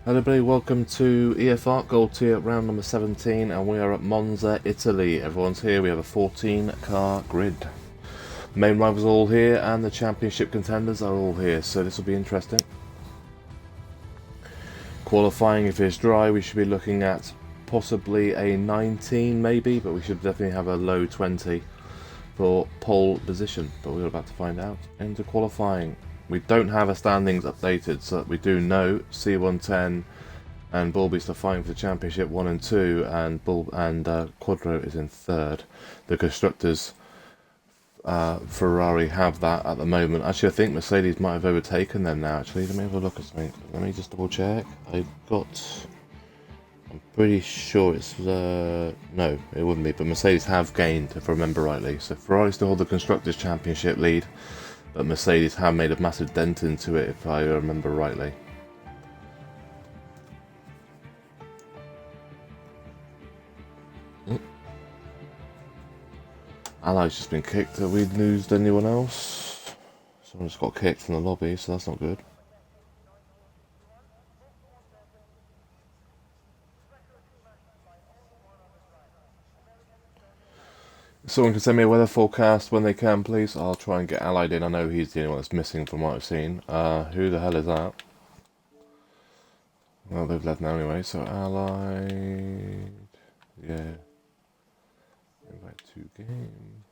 Hello everybody, welcome to EF Art Gold Tier round number 17 and we are at Monza, Italy. Everyone's here, we have a 14 car grid. Main rivals are all here and the championship contenders are all here, so this will be interesting. Qualifying, if it's dry, we should be looking at possibly a 19 maybe, but we should definitely have a low 20 for pole position, but we're about to find out. Into qualifying. We don't have a standings updated, so we do know C110 and Bulbeast are fighting for the championship 1 and 2, and Quadro is in 3rd. The constructors, Ferrari have that at the moment. Actually, I think Mercedes might have overtaken them now. Actually, let me have a look at something. Let me just double check. I'm pretty sure it's no, it wouldn't be. But Mercedes have gained, if I remember rightly. So Ferrari still hold the constructors' championship lead. But Mercedes have made a massive dent into it, if I remember rightly. Alli's just been kicked. Have we losed anyone else? Someone just got kicked in the lobby, so that's not good. Someone can send me a weather forecast when they can, please. I'll try and get Allied in. I know he's the only one that's missing from what I've seen. Who the hell is that? Well, they've left now anyway, so Allied... Yeah. Invite to game.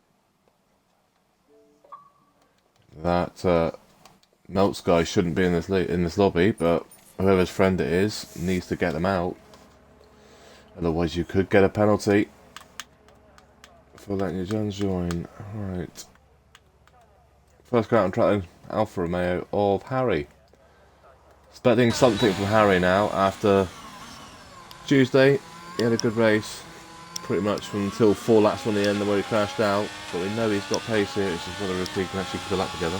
That Melts guy shouldn't be in this lobby, but whoever's friend it is needs to get them out. Otherwise you could get a penalty for letting your Jones join. Right. First car out on track then, Alfa Romeo of Harry. Expecting something from Harry now after Tuesday. He had a good race, pretty much until 4 laps from the end where he crashed out. But we know he's got pace here, it's just whether if he can actually keep the lap together.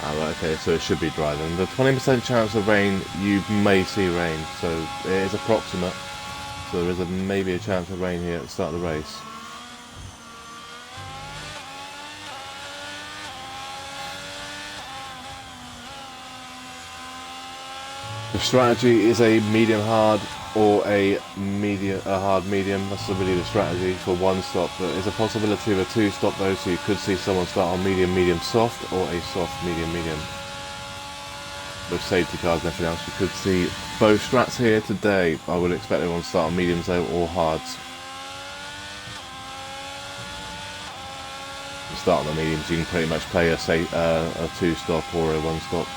Ah, right, okay, so it should be dry then. The 20% chance of rain, you may see rain, so it is approximate. So there is maybe a chance of rain here at the start of the race. The strategy is a medium hard or a hard medium. That's really the strategy for one stop. But there's a possibility of a 2 stop though, so you could see someone start on medium soft or a soft medium. With safety cars and everything else, you could see both strats here today. I would expect everyone to start on mediums though or hards. You start on the mediums, you can pretty much play a 2 stop or a 1 stop.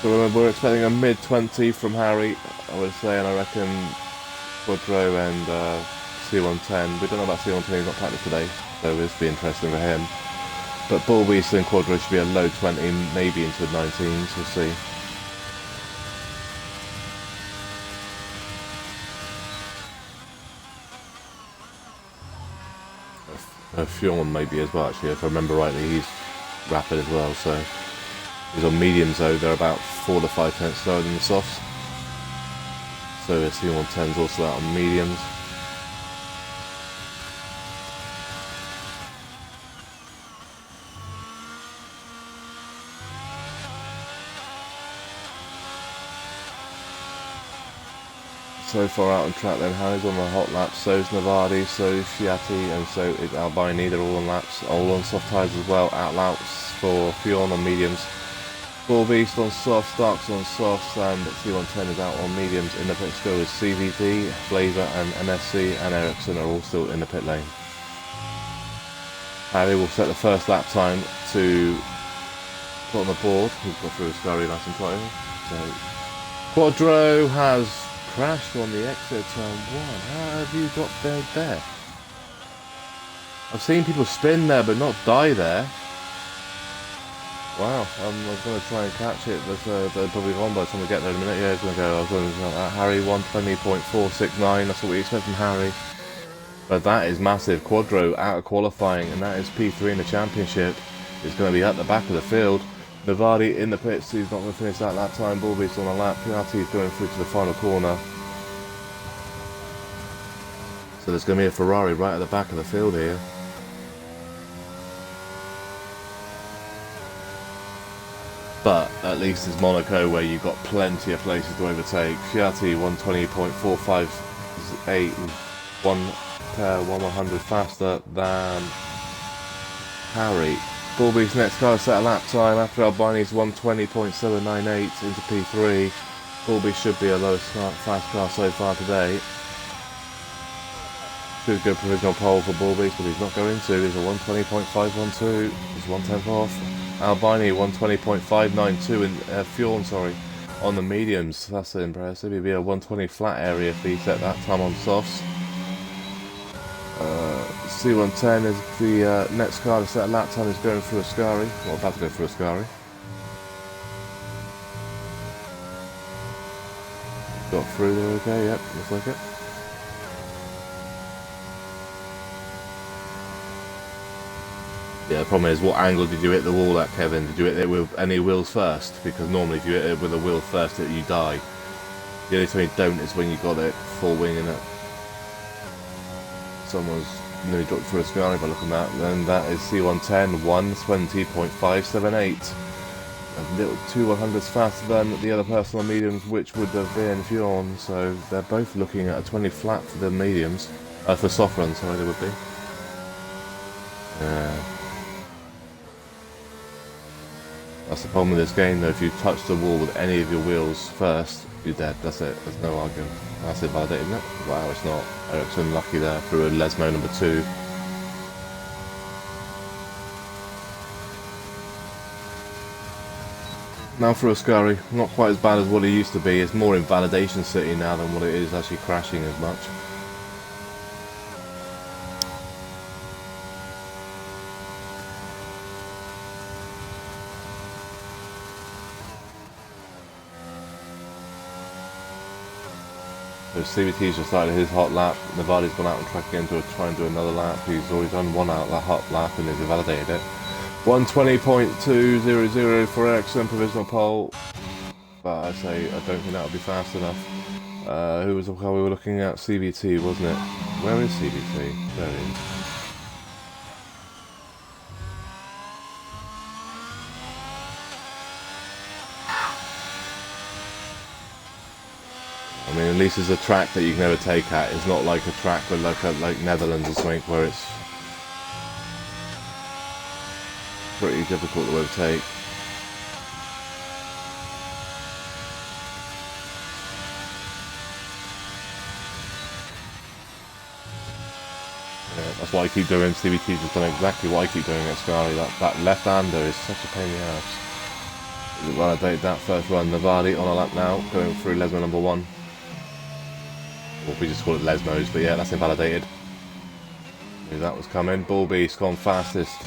So we're expecting a mid-20 from Harry, I would say, and I reckon Quadro and C110. We don't know about C110, he's not practiced today, so this will be interesting for him. But Bulbeast and Quadro should be a low 20, maybe into the 19s, we'll see. Fionn maybe as well, actually, if I remember rightly, he's rapid as well, so... He's on mediums though, they're about 4 to 5 tenths slower than the softs. So the C110's also out on mediums. So far out on track then, Harry's on the hot laps, so is Navadi, so is Fiati, and so is Albini. They're all on laps, all on soft tyres as well. Out laps for Fionn on mediums. Bulbeast on soft, Starks on softs, and C110 is out on mediums. In the pit still is CVT, Flavor and MSC and Ericsson are all still in the pit lane. Harry will set the first lap time to put on the board. He's got through his very nice and quietly. So Quadro has crashed on the exit turn 1. How have you got there? I've seen people spin there but not die there. Wow, I was going to try and catch it, but they're probably gone by the time we get there in a minute. Yeah, it's going to go. I was going to Harry 120.469. That's what we expect from Harry. But that is massive. Quadro out of qualifying, and that is P3 in the championship. It's going to be at the back of the field. Navadi in the pits. He's not going to finish that lap time. Bulbeast on the lap. Piatti is going through to the final corner. So there's going to be a Ferrari right at the back of the field here. But at least it's Monaco where you've got plenty of places to overtake. Fiati 120.458, one pair 100 faster than Harry. Bulby's next car set a lap time after Albini's 120.798 into P3. Bulby should be a lowest fast car so far today. Should go provisional pole for Bulby, but he's not going to. He's a 120.512. He's 1/10 off. Albini 120.592 in Fjorn, on the mediums. That's impressive. He'd be a 120 flat area if he set that time on softs. C110 is the next car to set a lap time. Is going through Ascari. Well, about to go through Ascari. Got through there okay, yep, looks like it. Yeah, the problem is, what angle did you hit the wall at, Kevin? Did you hit it with any wheels first? Because normally if you hit it with a wheel first, you die. The only time you don't is when you got it full winging it. Someone's nearly dropped through a Ascari by looking at that. Then that is C110, 120.578. A little 2/100ths faster than the other person on mediums, which would have been Fjorn. So they're both looking at a 20 flat for the mediums. For soft runs, sorry, they would be. That's the problem with this game though, if you touch the wall with any of your wheels first, you're dead, that's it, there's no arguing. That's it, validated, isn't it? Wow, it's not. Ericsson lucky there through a Lesmo number 2. Now for Ascari, not quite as bad as what it used to be, it's more in validation city now than what it is actually crashing as much. So CVT's just started his hot lap. Navadi's gone out and track again to try and do another lap. He's already done one hot lap and he's validated it. 120.200 for Ericsson, provisional pole. But I say I don't think that'll be fast enough. Who was the car we were looking at? CVT, wasn't it? Where is CVT? There he is. I mean, at least it's a track that you can never take at. It's not like a track with like Netherlands or something where it's pretty difficult to overtake. Yeah, that's what I keep doing. CVT's just done exactly what I keep doing at Ascari. That left-hander is such a pain in the ass. Validate that first run. Navadi on a lap now, going through Lesmo number 1. Well, we just call it Lesmos, but yeah, that's invalidated. Knew that was coming. Bulby's gone fastest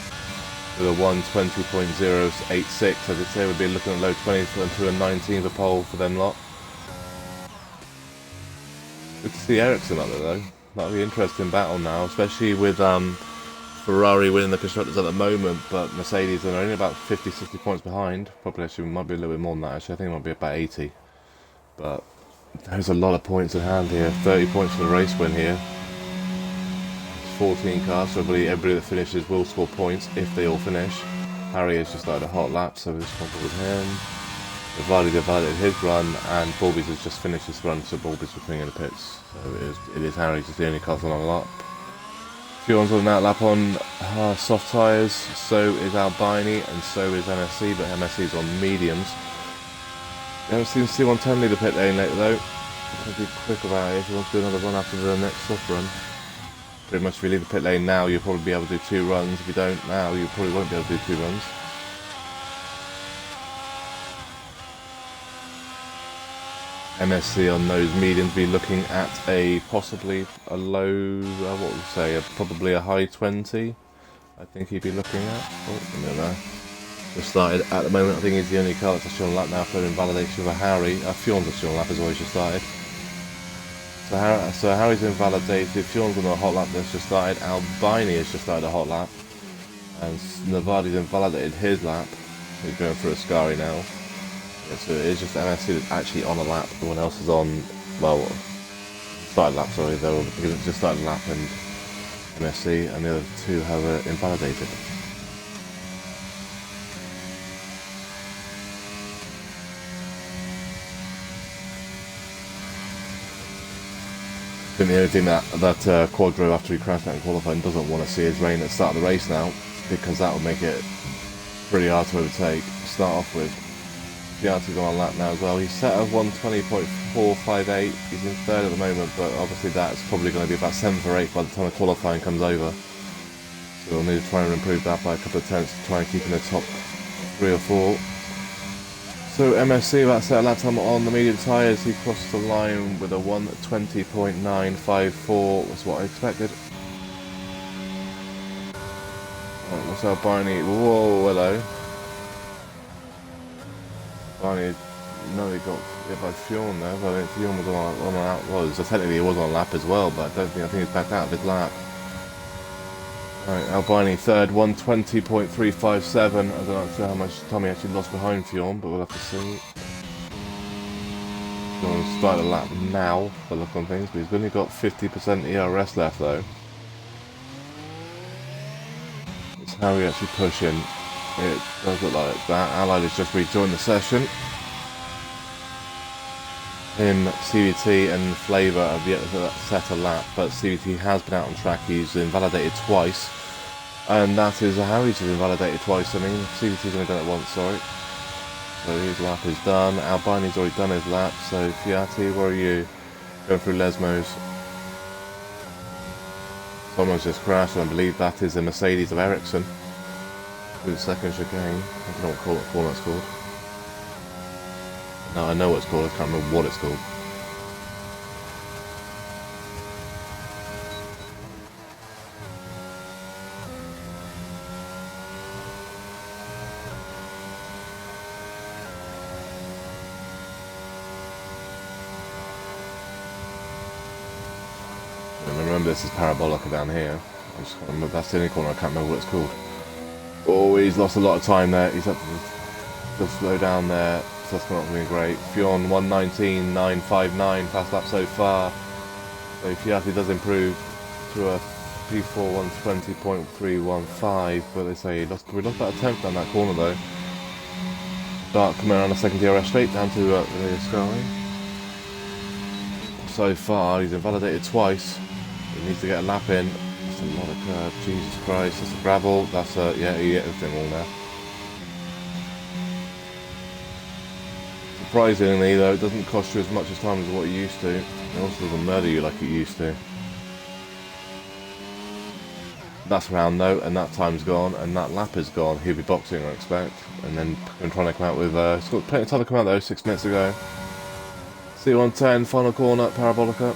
with a 120.086. As I'd say, we'd be looking at low 20s into a 19 for pole for them lot. Good to see Ericsson up there though. That'll be an interesting battle now, especially with Ferrari winning the constructors at the moment, but Mercedes are only about 50-60 points behind. Probably actually might be a little bit more than that actually. I think it might be about 80. But there's a lot of points in hand here. 30 points for the race win here. It's 14 cars, so everybody that finishes will score points if they all finish. Harry has just started a hot lap, so we'll just conquer with him. Navadi divided his run, and Bulby's has just finished his run, so Bulby's returning in the pits. So it is Harry's just the only car on a lap. Fjorn's on that lap on soft tyres, so is Albini, and so is MSC, but MSC's on mediums. We haven't seen C110 lead the pit lane later though. I'll be quick about it if you want to do another run after the next soft run. Pretty much if you leave the pit lane now, you'll probably be able to do 2 runs. If you don't now, you probably won't be able to do 2 runs. MSC on those mediums be looking at a possibly a low, what would you say, probably a high 20. I think he'd be looking at. Oh, I don't know. Just started at the moment. I think he's the only car that's actually on lap now for invalidation of a Harry. Fjorn's actually on lap as well. He's just started. So Harry's invalidated. Fjorn's on a hot lap that's just started. Albini has just started a hot lap, and Navadi's invalidated his lap. He's going through Ascari now. Yeah, so it is just MSC that's actually on a lap. Everyone else is on, well, started lap. Sorry, though, because it's just started a lap, and MSC and the other 2 have invalidated. think the only thing that Quadro, after he crashed out in qualifying, doesn't want to see is rain at the start of the race now, because that would make it pretty hard to overtake to start off with. Fiati's on a lap now as well. He's set at 120.458. He's in third at the moment, but obviously that's probably going to be about 7th or 8th by the time the qualifying comes over. So we'll need to try and improve that by a couple of tenths to try and keep in the top 3 or 4. So MSC, about set a lap time on the medium tyres. He crossed the line with a 120.954, was what I expected. Right, what's our Barney? Whoa, hello. Barney, no, he got hit by Fionn there, but I think Fionn was on a lap. Well, so technically he was on a lap as well, but I think he's backed out of his lap. Right, Albini third, 120.357. I don't know how much Tommy actually lost behind Fionn, but we'll have to see. Fionn started a lap now, by the look on things, but he's only got 50% ERS left though. It's how we actually push in. It does look like that. Allied has just rejoined the session. Him, CVT and Flavour have yet to set a lap, but CVT has been out on track. He's invalidated twice, and that is how he's invalidated twice. I mean, CVT's only done it once, sorry. So his lap is done. Albini's already done his lap, so Fiati, where are you? Going through Lesmos. Someone's just crashed, and I believe that is a Mercedes of Ericsson. With the second chicane. I don't know what corner it's called. No, I know what it's called, I can't remember what it's called. And remember, this is Parabolica down here. That's the only corner I can't remember what it's called. Oh, he's lost a lot of time there. He's had to slow down there. So that's not going to be great. Fionn 119.959 fast lap so far. So Fiati does improve to a P4 120.315, but they say we lost about a tenth down that corner though. Dark coming around the second DRS straight down to the sky. So far he's invalidated twice. He needs to get a lap in. That's a lot of curve. Jesus Christ, that's the gravel. That's yeah, he hit everything all now. Surprisingly though, it doesn't cost you as much as time as what you used to. It also doesn't murder you like it used to. That's round though, and that time's gone, and that lap is gone. He'll be boxing, I expect. And then trying to come out with, it's got plenty of time to come out though, 6 minutes ago. C110, final corner, Parabolica.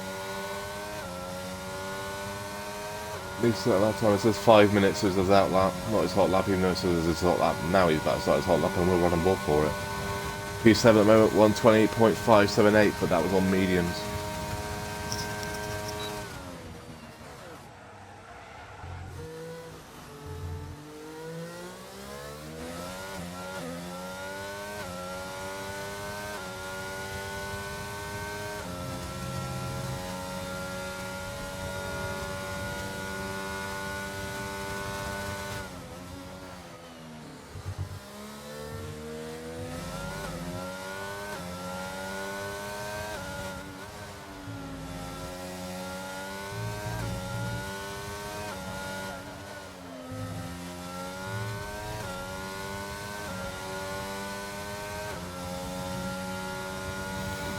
At least at that time it says 5 minutes as his out lap, not his hot lap, even though it says his hot lap. Now he's about to start his hot lap and we'll run on board for it. P7 at the moment, 120.578, but that was on mediums.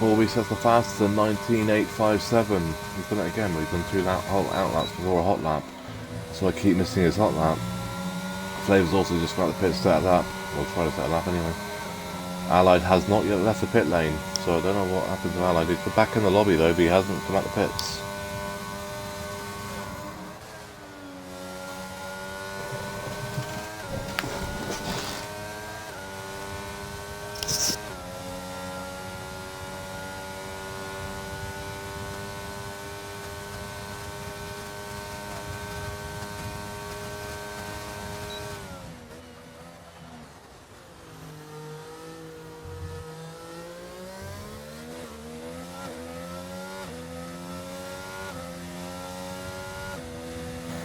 Bobby sets the fastest at 19.857. He's done it again, but he's done 2 out laps before a hot lap. So I keep missing his hot lap. Flavor's also just got the pit set a lap. We'll try to set a lap anyway. Allied has not yet left the pit lane, so I don't know what happened to Allied. He's back in the lobby though, but he hasn't come out the pits.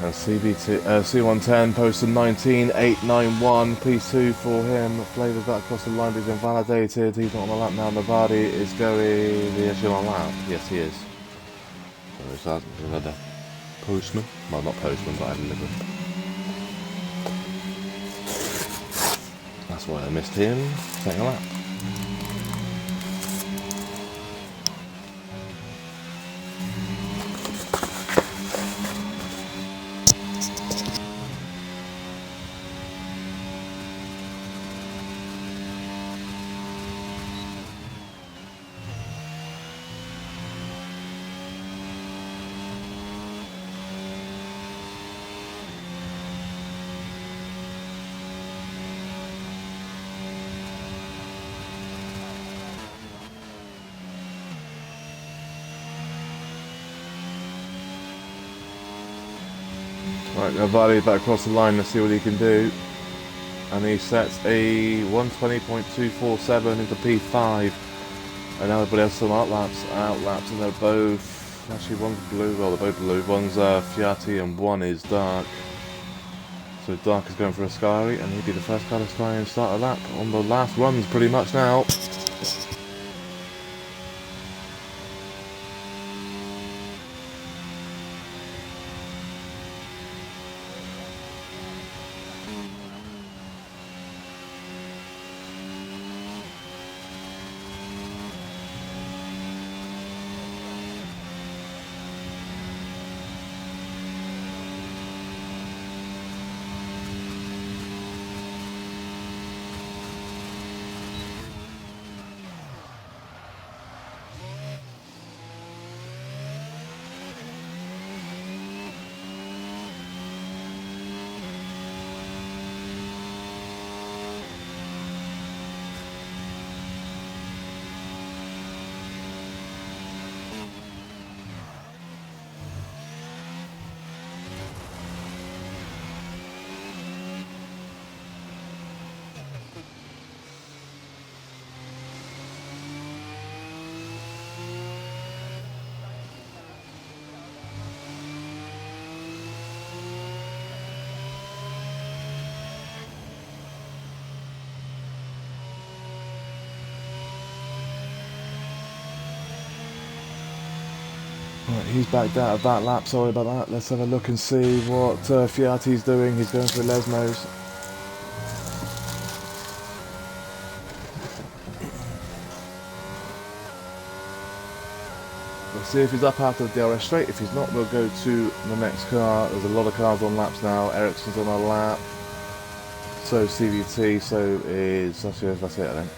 And C110 posted 19.891, P2 for him. Flavor's back across the line, but he's invalidated. He's not on the lap now. Navadi is going. Is he actually on a lap? Yes, he is. Where is that? Another postman? Well, not postman, but I deliver. That's why I missed him. Taking a lap. Right, now Vardy back across the line, let's see what he can do. And he sets a 120.247 into P5. And now everybody else some outlaps, and they're both, actually one's blue, well they're both blue, one's Fiati and one is Dark. So Dark is going for a Ascari, and he'd be the first guy to try and start a lap on the last runs pretty much now. Right, he's backed out of that lap, sorry about that. Let's have a look and see what Fiati's doing. He's going for Lesmos. We'll see if he's up after the DRS straight. If he's not, we'll go to the next car. There's a lot of cars on laps now. Ericsson's on a lap. So CVT, so is, that's it I think.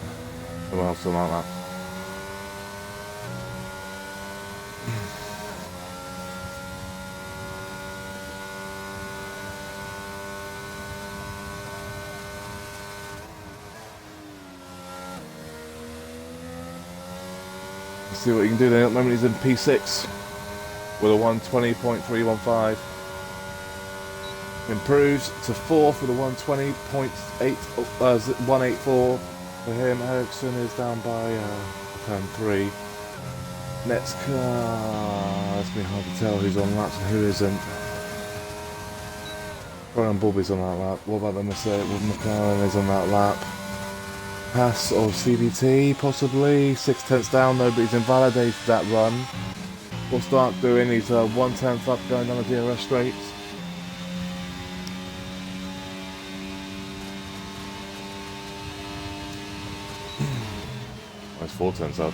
Someone else on that lap. See what you can do there. At the moment he's in P6 with a 120.315. Improves to 4th with a 120.184 for him. Ericsson is down by turn 3. Next car, it's going to be hard to tell who's on laps and who isn't. Brian Bulby's on that lap. What about the Mercedes? McLaren is on that lap. Pass or CVT possibly. 6/10 down though, but he's invalidated that run. What's Dark doing? He's 1/10 up going down the DRS straight. That's 4/10 up.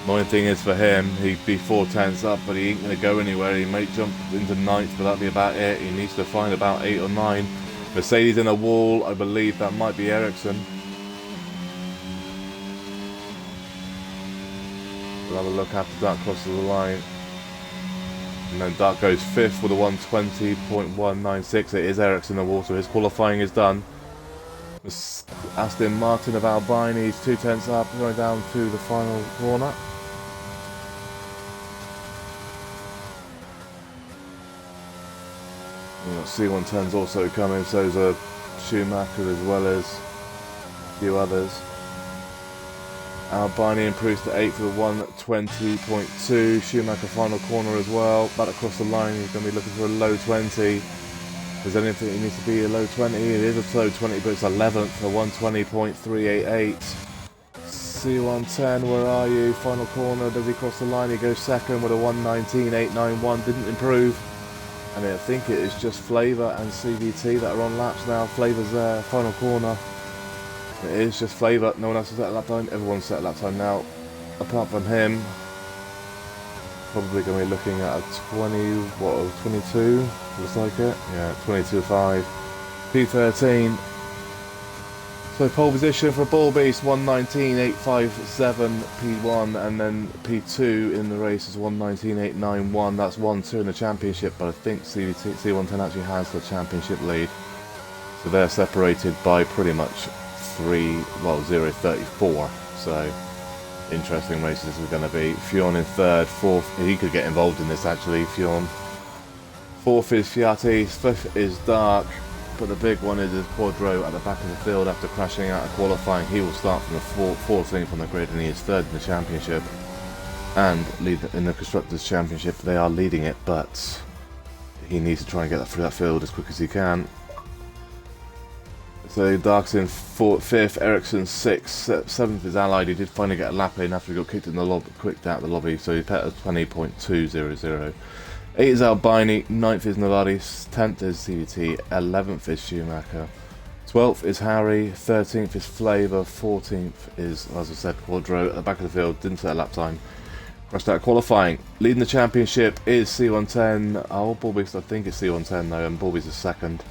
Annoying thing is for him, he'd be 4/10 up, but he ain't going to go anywhere. He might jump into 9th, but that'll be about it. He needs to find about 8 or 9. Mercedes in a wall, I believe that might be Ericsson. We'll have a look after Dark crosses the line. And then Dark goes 5th with a 120.196. It is Ericsson in the wall, so his qualifying is done. Aston Martin of Albine, he's 2/10 up, going down to the final corner. C110's also coming, so is a Schumacher as well as a few others. Albine improves to 8th with a 120.2. Schumacher final corner as well. Back across the line, he's going to be looking for a low 20. If there's anything it needs to be a low 20, it is a low 20, but it's 11th for 120.388. C110, where are you? Final corner, does he cross the line? He goes second with a 1:19.891, didn't improve. And I think it is just Flavour and CVT that are on laps now. Flavour's there, final corner. It is just Flavour, no one else has set a lap time. Everyone's set a lap time now, apart from him. Probably going to be looking at a 22, looks like it. Yeah, 22.5. P13. So pole position for Bullbeast, 1:19.857 P1, and then P2 in the race is 1:19.891. That's 1-2 in the championship, but I think C110 actually has the championship lead. So they're separated by pretty much 0.34. So interesting races this is going to be. Fionn in third, fourth. He could get involved in this actually. Fionn. Fourth is Fiati, fifth is Dark. But the big one is Quadro at the back of the field after crashing out of qualifying. He will start from the 14th on the grid, and he is third in the championship and lead in the Constructors' Championship. They are leading it, but he needs to try and get through that field as quick as he can. So Dark's in fifth, Ericsson sixth, seventh is Allied. He did finally get a lap in after he got kicked in the lobby, quicked out the lobby, so he pet at 20.200. 8th is Albini, 9th is Novaris, 10th is CVT, 11th is Schumacher, 12th is Harry, 13th is Flavour, 14th is, as I said, Quadro at the back of the field, didn't set a lap time, crashed out qualifying. Leading the championship is C110, Bullbeast I think is C110 though, and Bullbeast is second.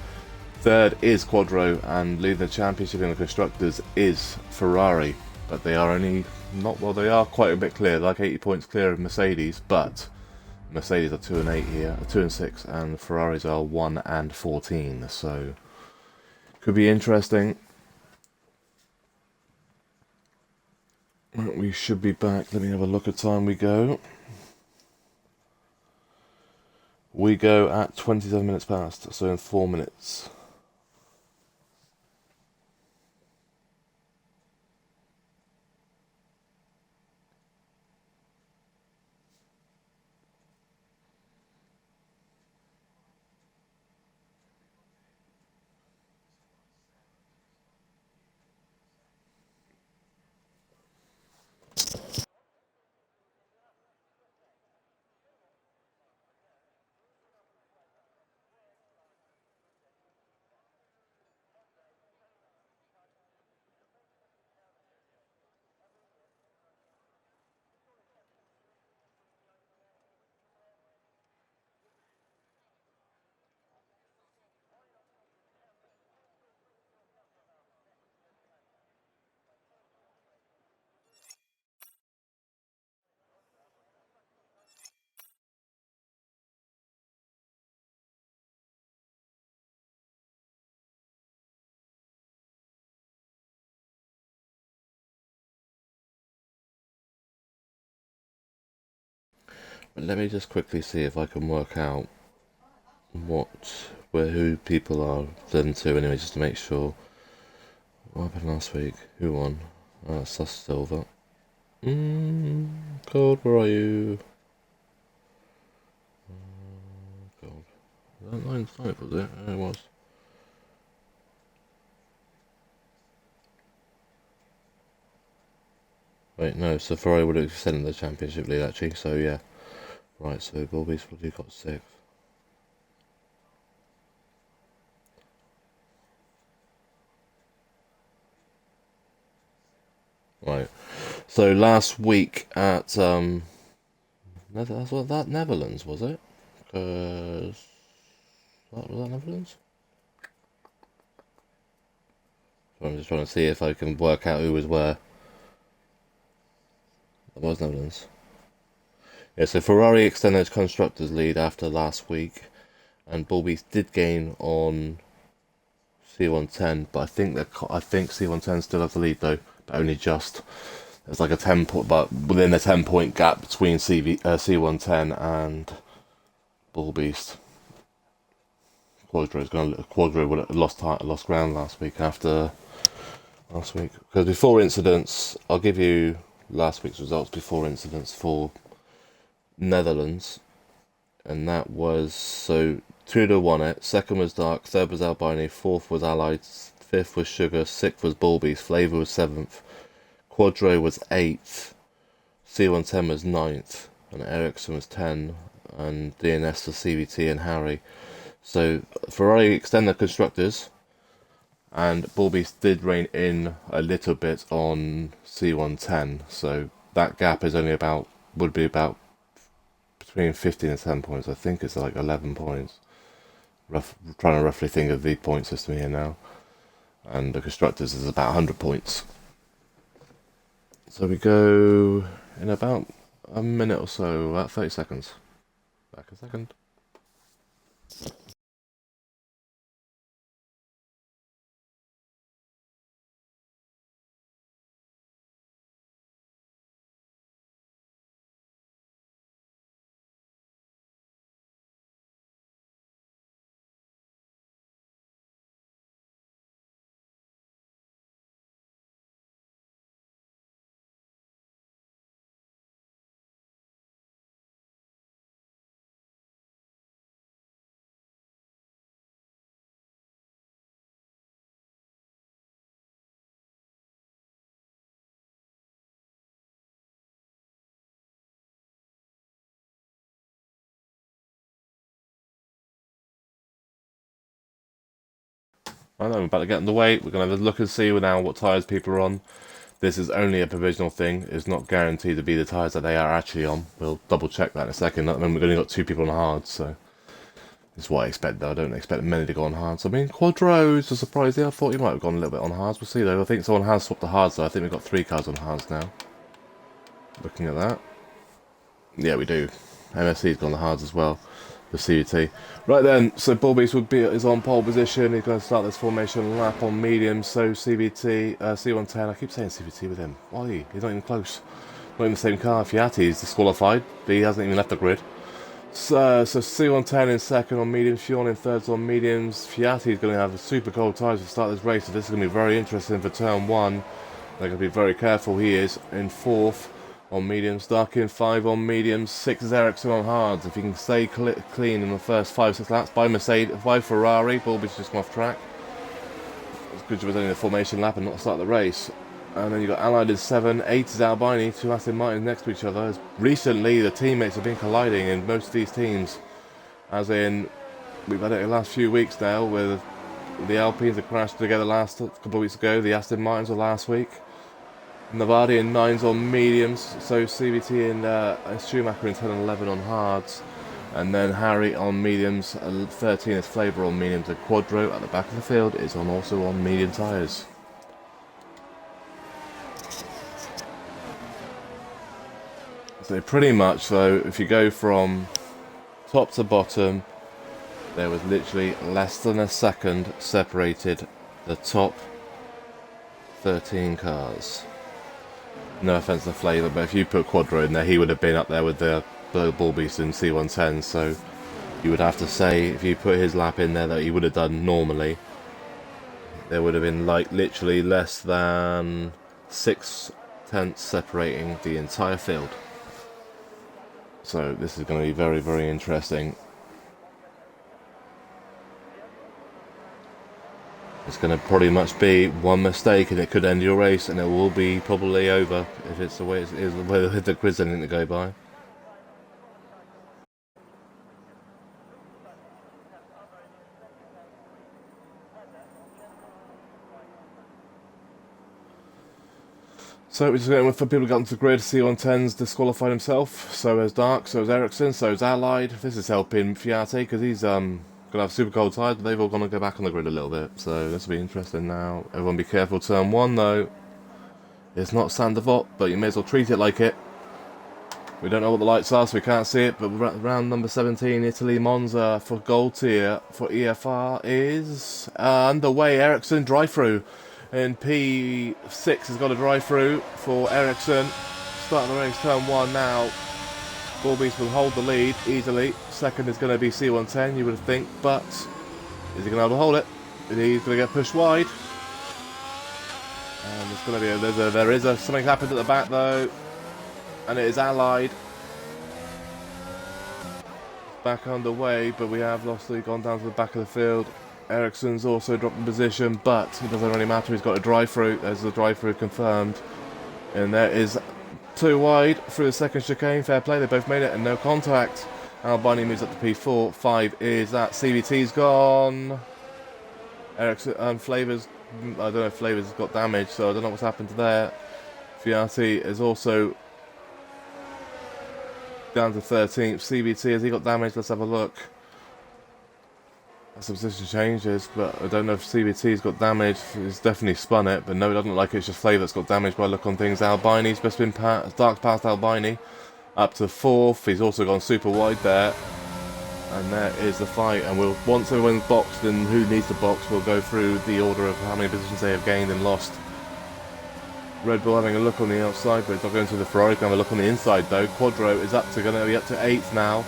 Third is Quadro, and leading the championship in the Constructors is Ferrari, but they are only, they are quite a bit clear, like 80 points clear of Mercedes, but Mercedes are 2 and 8 here, 2 and 6, and Ferraris are 1 and 14. So could be interesting. We should be back. Let me have a look at time we go. We go at 27 minutes past, so in 4 minutes. But let me just quickly see if I can work out who people are done to anyway, just to make sure. What happened last week? Who won? Sus Silver. Gold, where are you? Gold. Was that 9-5, was it? Yeah, it was. Wait, no, so Ferrari would have extended the championship lead actually, so yeah. Right, so Bullbeast probably got 6th. Right, so last week at that's what that Netherlands was it? Was that Netherlands? So I'm just trying to see if I can work out who was where. That was Netherlands. Yeah, so Ferrari extended its constructors lead after last week, and Bullbeast did gain on C110, but I think C110 still has the lead though, but only just. There's like a 10 point, but within a 10-point gap between C110 and Bullbeast. Quadro would have lost ground last week because before incidents, I'll give you last week's results before incidents for Netherlands, and that was so Trudeau won it. Second was Dark, third was Albini, fourth was Allied, fifth was Sugar, sixth was Bullbeast, Flavour was seventh, Quadro was 8th, C110 was 9th, and Ericsson was 10, and DNS for CVT and Harry. So Ferrari extend their constructors, and Bullbeast did rein in a little bit on C110. So that gap is only would be about between 15 and 10 points. I think it's like 11 points. Trying to roughly think of the point system here now. And the constructors is about 100 points. So we go in about a minute or so, about 30 seconds. Back a second. I know, I'm about to get on the way. We're going to have a look and see now what tyres people are on. This is only a provisional thing. It's not guaranteed to be the tyres that they are actually on. We'll double check that in a second. I mean, we've only got 2 people on hard, so it's what I expect, though. I don't expect many to go on hards. I mean, Quadros are surprising. I thought you might have gone a little bit on hards. We'll see, though. I think someone has swapped the hards, though. I think we've got 3 cars on hards now. Looking at that. Yeah, we do. MSC's gone on the hards as well. The CUT. Right then, so Bullbeast is on pole position. He's going to start this formation lap on medium. So CVT, C110. I keep saying CVT with him. Why? He's not even close. Not in the same car. Fiati is disqualified. But he hasn't even left the grid. So C110 in second on mediums. Fionn in third on mediums. Fiati is going to have super cold tyres to start this race. So this is going to be very interesting for turn 1. They're going to be very careful. He is in fourth on mediums, Darkin 5 on mediums, 6 is Ericsson on hards. If he can stay clean in the first 5-6 laps by Ferrari, Bullbeast's just come off track. It's good job was only the formation lap and not start the race. And then you've got Allied in 7, 8 is Albini, 2 Aston Martins next to each other. As recently, the teammates have been colliding in most of these teams. As in, we've had it in the last few weeks now, where the Alpines have crashed together last couple of weeks ago, the Aston Martins were last week. Navardi in 9s on mediums, so CVT and Schumacher in 10 and 11 on hards, and then Harry on mediums, 13 is Flavor on mediums, and Quadro at the back of the field is also on medium tyres. So pretty much, though, if you go from top to bottom, there was literally less than a second separated the top 13 cars. No offense to Flavor, but if you put Quadro in there, he would have been up there with the Bullbeast in C110. So you would have to say, if you put his lap in there that he would have done normally, there would have been like literally less than 6/10 separating the entire field. So this is going to be very, very interesting. It's going to pretty much be one mistake and it could end your race, and it will be probably over if it's the way it is, the way the grid's anything to go by. So we're just going for people getting to the grid. C110's disqualified himself, so has Dark, so has Ericsson, so has Allied. This is helping Fiati because he's going to have super cold tyres, but they've all going to go back on the grid a little bit. So this will be interesting now. Everyone be careful. Turn 1 though. It's not Sandavot, but you may as well treat it like it. We don't know what the lights are, so we can't see it, but round number 17, Italy, Monza for gold tier for EFR is underway. Ericsson drive-through. And P6 has got a drive-through for Ericsson. Starting the race, turn 1 now. Bullbeast will hold the lead easily. Second is going to be C110, you would think, but is he going to be able to hold it? He's going to get pushed wide. And there's going to be something happened at the back though, and it is Allied. Back underway, but we have gone down to the back of the field. Ericsson's also dropped in position, but it doesn't really matter. He's got a drive-through. There's the drive-through confirmed. And there is 2 wide through the second chicane. Fair play, they both made it and no contact. Albini moves up to P4. 5 is that. CVT's gone. Ericsson and Flavors, I don't know if Flavors has got damage, so I don't know what's happened to there. Fiati is also down to 13th. CVT, has he got damage? Let's have a look. Some position changes, but I don't know if CVT's got damage. He's definitely spun it, but no, it doesn't look like it's just Flavor that's got damage by look on things. Albini's just been dark past Albini. Up to 4th. He's also gone super wide there. And there is the fight. And we'll, once everyone's boxed and who needs to box, we'll go through the order of how many positions they have gained and lost. Red Bull having a look on the outside, but it's not going to the Ferrari. Can have a look on the inside though. Quadro is going to be up to 8th now.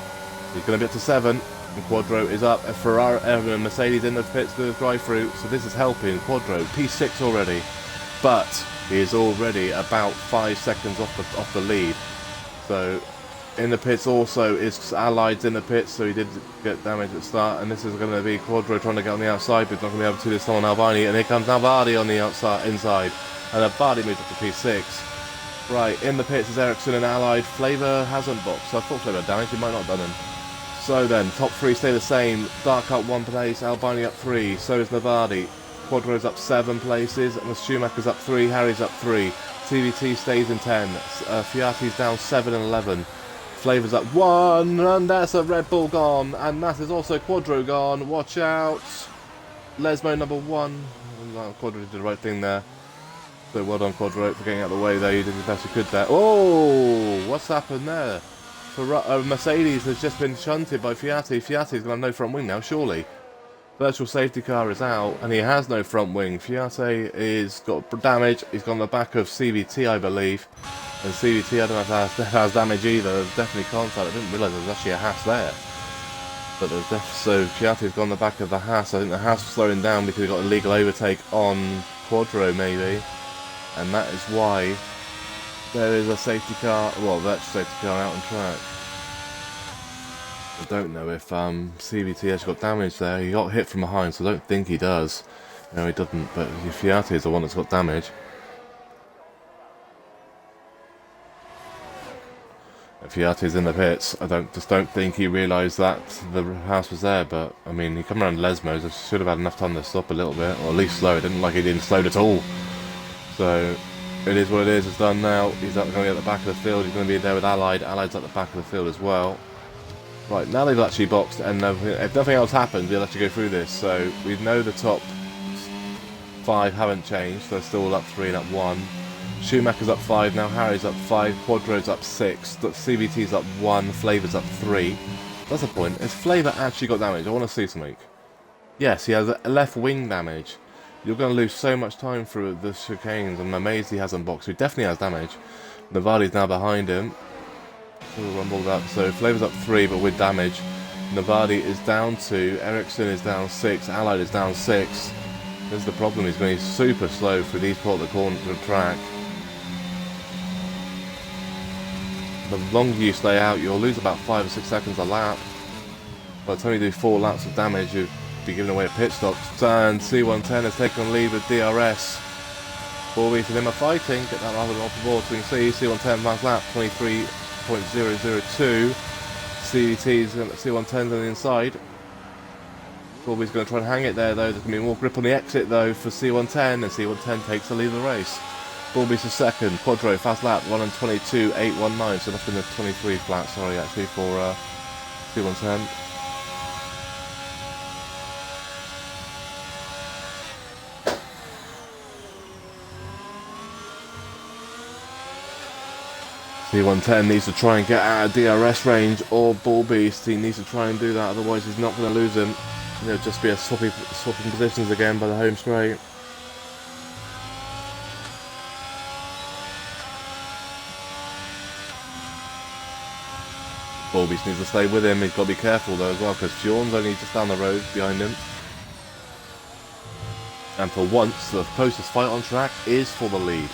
He's going to be up to 7. And Quadro is up. A Ferrari, Mercedes in the pits to the drive-through. So this is helping Quadro. P6 already. But he is already about 5 seconds off the lead. So in the pits also is Allied's in the pits, so he did get damage at the start, and this is going to be Quadro trying to get on the outside, but he's not going to be able to do this on Albini, and here comes Navadi on the inside, and Navadi moves up to P6. Right, in the pits is Ericsson and Allied. Flavor hasn't boxed, so I thought Flavor had damage, he might not have done him. So then, top 3 stay the same. Dark up 1 place, Albini up 3, so is Navadi. Quadro's up 7 places, and Schumacher's up 3, Harry's up 3. CVT stays in 10, Fiati's down 7 and 11. Flavor's up 1, and that's a Red Bull gone, and that is also Quadro gone. Watch out. Lesmo number 1. Quadro did the right thing there. So well done Quadro for getting out of the way there. You did the best you could there. Oh, what's happened there? Mercedes has just been shunted by Fiati. Fiati's going to have no front wing now, surely. Virtual safety car is out, and he has no front wing. Fiati is got damage. He's gone on the back of CVT, I believe. And CVT, I don't know if that has damage either. There's definitely contact. I didn't realise there was actually a Haas there. But there's so Fiati's gone on the back of the Haas. I think the Haas was slowing down because he got a legal overtake on Quadro, maybe. And that is why there is a safety car, well, virtual safety car out on track. I don't know if CVT actually got damage there. He got hit from behind, so I don't think he does. No, he doesn't, but Fiati is the one that's got damage. Fiati's in the pits. I just don't think he realised that the house was there, but I mean, he come around Lesmo's. I should have had enough time to stop a little bit, or at least slow. It didn't look like he didn't slow at all. So it is what it is. It's done now. He's going to be at the back of the field. He's going to be there with Allied. Allied's at the back of the field as well. Right, now they've actually boxed, and if nothing else happens, we'll actually go through this. So we know the top 5 haven't changed. They're still up 3 and up 1. Schumacher's up 5 now, Harry's up 5, Quadro's up 6, CVT's up 1, Flavor's up 3. That's the point. Has Flavor actually got damage? I want to see something. Yes, he has left wing damage. You're going to lose so much time through the chicanes, and I'm amazed he hasn't boxed. He definitely has damage. Navadi's now behind him. Rumbled up. So Flavor's up 3, but with damage. Navadi is down 2, Ericsson is down 6, Allied is down 6. This is the problem. He's going to be super slow through these part of the corner of the track. The longer you stay out, you'll lose about 5 or 6 seconds a lap. By the time you do 4 laps of damage, you'll be giving away a pit stop. And C110 has taken lead with DRS. Ballbeat and him are fighting. Get that other off the board so you can see. C110 last lap, 23.002. CVT's C110's on the inside. Ballbeat's going to try and hang it there though. There's going to be more grip on the exit though for C110, and C110 takes the lead of the race. Ballbeat's a second. Quadro, fast lap, 1:22.819, so that's been a 23 flat, sorry, actually, for C110. C110 needs to try and get out of DRS range, or Ballbeast, he needs to try and do that, otherwise he's not going to lose him. It'll just be a swapping positions again by the home straight. Ballbeast needs to stay with him. He's got to be careful though as well, because Fjorn's only just down the road behind him. And for once, the closest fight on track is for the lead.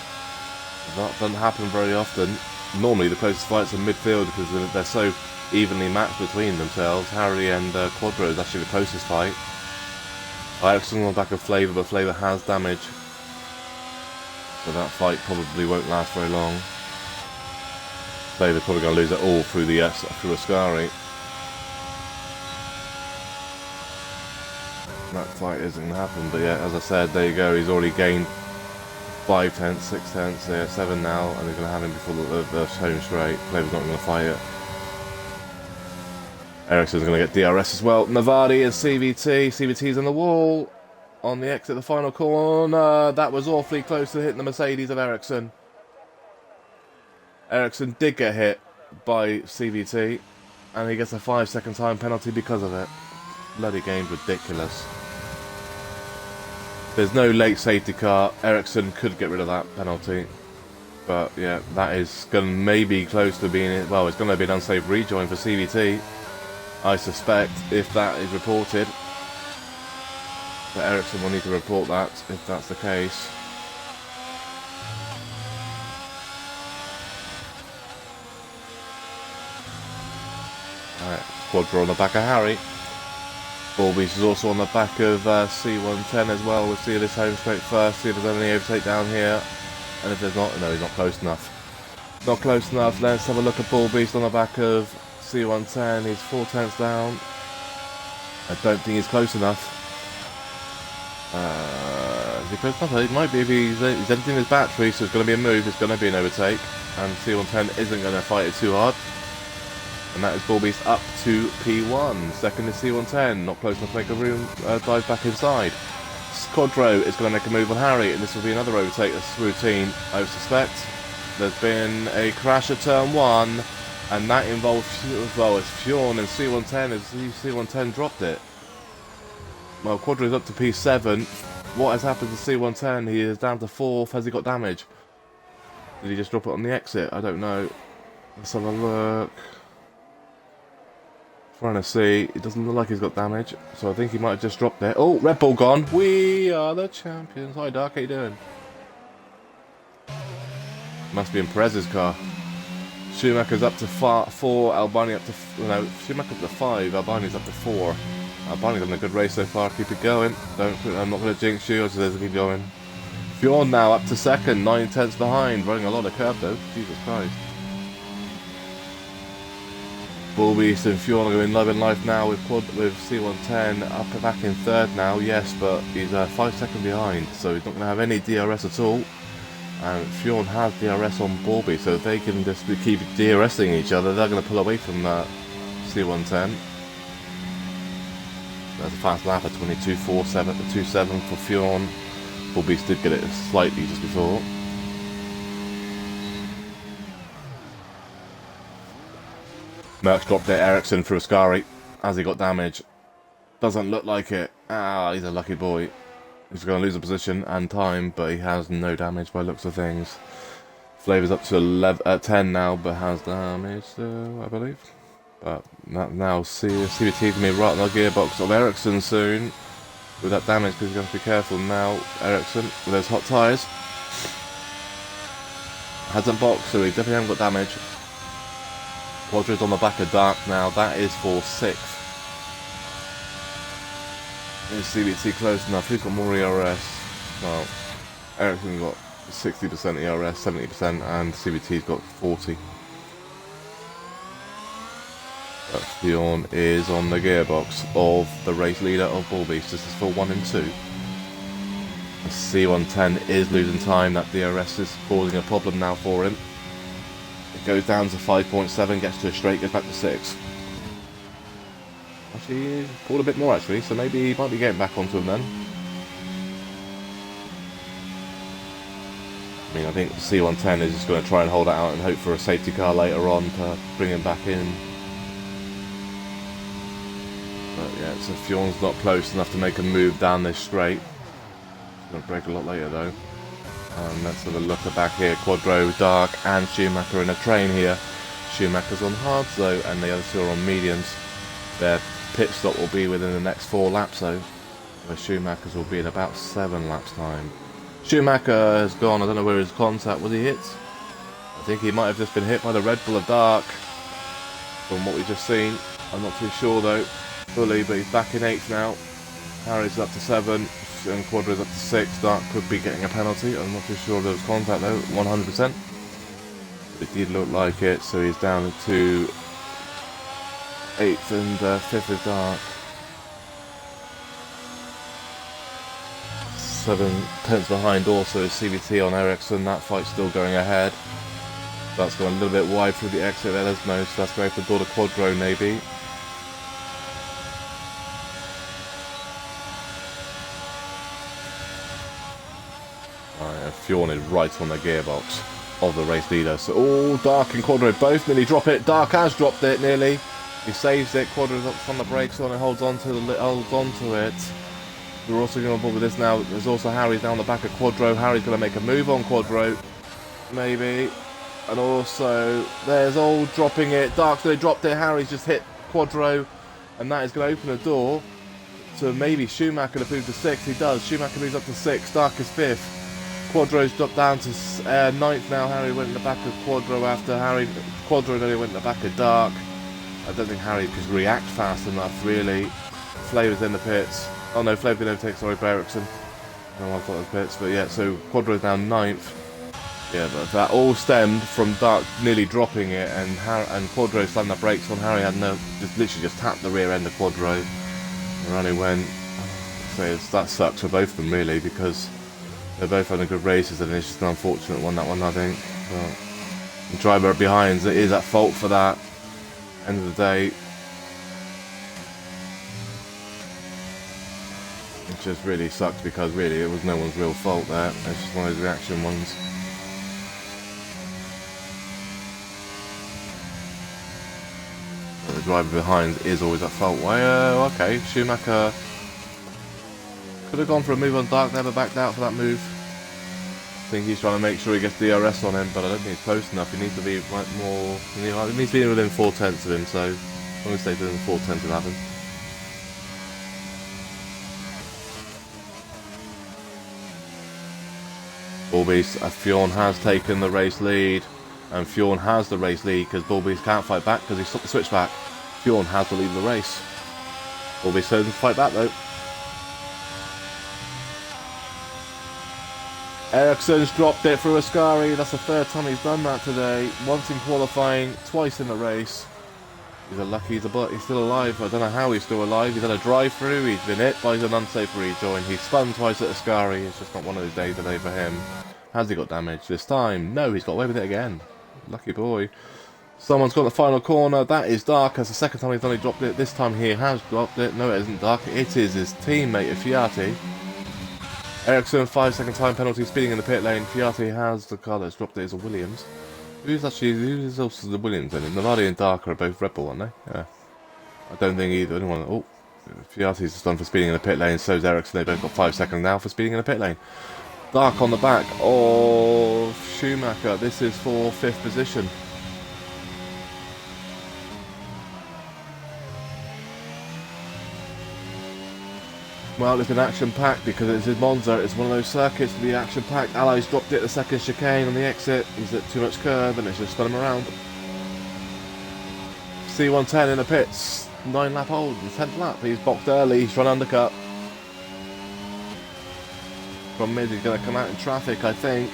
That doesn't happen very often. Normally the closest fights are midfield because they're so evenly matched between themselves. Harry and Quadro is actually the closest fight. Ericsson on the back of Flavor, but Flavor has damage. So but that fight probably won't last very long. David's probably going to lose it all through the through Ascari. That fight isn't going to happen, but yeah, as I said, there you go. He's already gained 5 tenths, 6 tenths, 7 now, and he's going to have him before the home straight. David's not going to fight it. Ericsson's going to get DRS as well. Navadi and CVT. CVT's on the wall. On the exit, the final corner. That was awfully close to hitting the Mercedes of Ericsson. Ericsson did get hit by CVT, and he gets a 5-second time penalty because of it. Bloody game's ridiculous. There's no late safety car. Ericsson could get rid of that penalty. But yeah, that is going to maybe close to being, well, it's going to be an unsafe rejoin for CVT. I suspect, if that is reported, that Ericsson will need to report that, if that's the case. Alright, Quadra on the back of Harry. Ballbeast is also on the back of C110 as well. We'll see this home straight first, see if there's any overtake down here. And if there's not, no, he's not close enough. Not close enough. Let's have a look at Ballbeast on the back of C110. He's 4 tenths down. I don't think he's close enough. Is he close enough? He might be if he's emptying his battery, so it's going to be a move. It's going to be an overtake. And C110 isn't going to fight it too hard. And that is Ballbeast up to P1. Second is C110. Not close enough to make a dive back inside. Quadro is going to make a move on Harry, and this will be another overtake. That's routine, I would suspect. There's been a crash at turn 1, and that involves, well, it's Fionn and C110 as C110 dropped it. Well, Quadro is up to P7. What has happened to C110? He is down to 4th. Has he got damage? Did he just drop it on the exit? I don't know. Let's have a look. Trying to see. It doesn't look like he's got damage, so I think he might have just dropped it. Oh, Red Bull gone. We are the champions. Hi, Dark. How you doing? Must be in Perez's car. Schumacher's up to 4. Albani up to no. Schumacher up to 5. Albani's up to 4. Albani's having a good race so far. Keep it going. I'm not going to jinx you. I just keep going. Fionn now up to 2nd. 9 tenths behind. Running a lot of curve though. Jesus Christ. Ballbeast and Fionn are going love in life now with C110 up back in 3rd now, yes, but he's 5 seconds behind, so he's not going to have any DRS at all. And Fionn has DRS on Ballbeast, so if they can just keep DRSing each other, they're going to pull away from C110. That's a fast lap at 22.47 for Fionn. Ballbeast did get it slightly just before. Merckx dropped it, Ericsson through Ascari as he got damage. Doesn't look like it. Ah, he's a lucky boy. He's going to lose a position and time, but he has no damage by looks of things. Flavor's up to 10 now, but has damage still, I believe. But now CVT is going to be right on the gearbox of Ericsson soon with that damage, because he's going to be careful now. Ericsson with those hot tyres. Hasn't boxed, so he definitely hasn't got damage. Quadra's on the back of Dark now. That is for 6th. Is CVT close enough? Who's got more ERS? Well, Ericsson's got 60% ERS, 70%, and CVT's got 40%. But Fionn is on the gearbox of the race leader of Ballbeast. This is for 1 and 2. The C110 is losing time. That DRS is causing a problem now for him. It goes down to 5.7, gets to a straight, goes back to 6. Actually, pulled a bit more actually, so maybe he might be getting back onto him then. I mean, I think C110 is just going to try and hold it out and hope for a safety car later on to bring him back in. But yeah, so Fionn's not close enough to make a move down this straight. He's going to brake a lot later though. Let's have a look at back here. Quadro, Dark and Schumacher in a train here. Schumacher's on hards though, and the other two are on mediums. Their pit stop will be within the next 4 laps though, where Schumacher's will be in about 7 laps time. Schumacher has gone. I don't know where his contact was. He hit? I think he might have just been hit by the Red Bull of Dark from what we've just seen. I'm not too sure though fully, but he's back in 8th now. Harry's up to 7. and Quadro's up to 6. Dark could be getting a penalty. I'm not too sure there was contact though, 100%. It did look like it, so he's down to 8th and 5th is Dark. 7 tenths behind also is CVT on Ericsson. That fight's still going ahead. That's gone a little bit wide through the exit there, there's no, so that's going for the door to Quadro maybe. Fionn is right on the gearbox of the race leader. So, oh, Dark and Quadro both nearly drop it. Dark has dropped it nearly. He saves it. Quadro's up on the brakes on and holds on to it. We're also going on board with this now. There's also Harry's down the back of Quadro. Harry's going to make a move on Quadro, maybe. And also, there's old dropping it. Dark's they dropped it. Harry's just hit Quadro, and that is going to open a door to maybe Schumacher to move to 6. He does. Schumacher moves up to 6. Dark is 5th. Quadro's dropped down to 9th now. Harry went in the back of Quadro after Quadro nearly went in the back of Dark. I don't think Harry could react fast enough, really. Flavor's in the pits. Oh no, Flavor didn't overtake, sorry, Ericsson. No, I thought it was pits, but yeah, so Quadro's now 9th. Yeah, but that all stemmed from Dark nearly dropping it, and Quadro slammed the brakes on. Harry had literally just tapped the rear end of Quadro. And Ronnie went. So that sucks for both of them, really, because they're both having good races, and it's just an unfortunate one, that one, I think. But the driver behind is at fault for that. End of the day, it just really sucked because really it was no one's real fault there. It's just one of those reaction ones. But the driver behind is always at fault. Well, okay, Schumacher could have gone for a move on Dark, never backed out for that move. I think he's trying to make sure he gets DRS on him, but I don't think he's close enough. He needs to be more. He needs to be within 4 tenths of him, so as long as they within 4 tenths will happen. Bullbeast, Fionn has taken the race lead, and Fionn has the race lead because Bullbeast can't fight back because he stopped the switchback. Fionn has the lead of the race. Bullbeast doesn't fight back though. Ericsson's dropped it through Ascari. That's the 3rd time he's done that today. Once in qualifying, twice in the race. He's lucky he's still alive. I don't know how he's still alive. He's had a drive-through, he's been hit by an unsafe rejoin. He's spun twice at Ascari. It's just not one of those days today for him. Has he got damage this time? No, he's got away with it again. Lucky boy. Someone's got the final corner. That is Dark. That's the 2nd time he's only dropped it. This time he has dropped it. No, it isn't Dark. It is his teammate, Fiati. Ericsson, 5-second time penalty, speeding in the pit lane. Fiati has the car that's dropped it is a Williams. Who's also the Williams then? Navadi and Dark are both Red Bull, aren't they? Yeah. I don't think either anyone. Oh, Fiati's just done for speeding in the pit lane, so's Ericsson. They both got 5 seconds now for speeding in the pit lane. Dark on the back of Schumacher. This is for 5th position. Well, it's been action-packed because it's in Monza. It's one of those circuits to be action-packed. Allies dropped it the 2nd chicane on the exit. He's at too much curve and it's just spun him around. C110 in the pits. 9-lap hold. The 10th lap. He's boxed early. He's trying to undercut. From mid, he's going to come out in traffic, I think.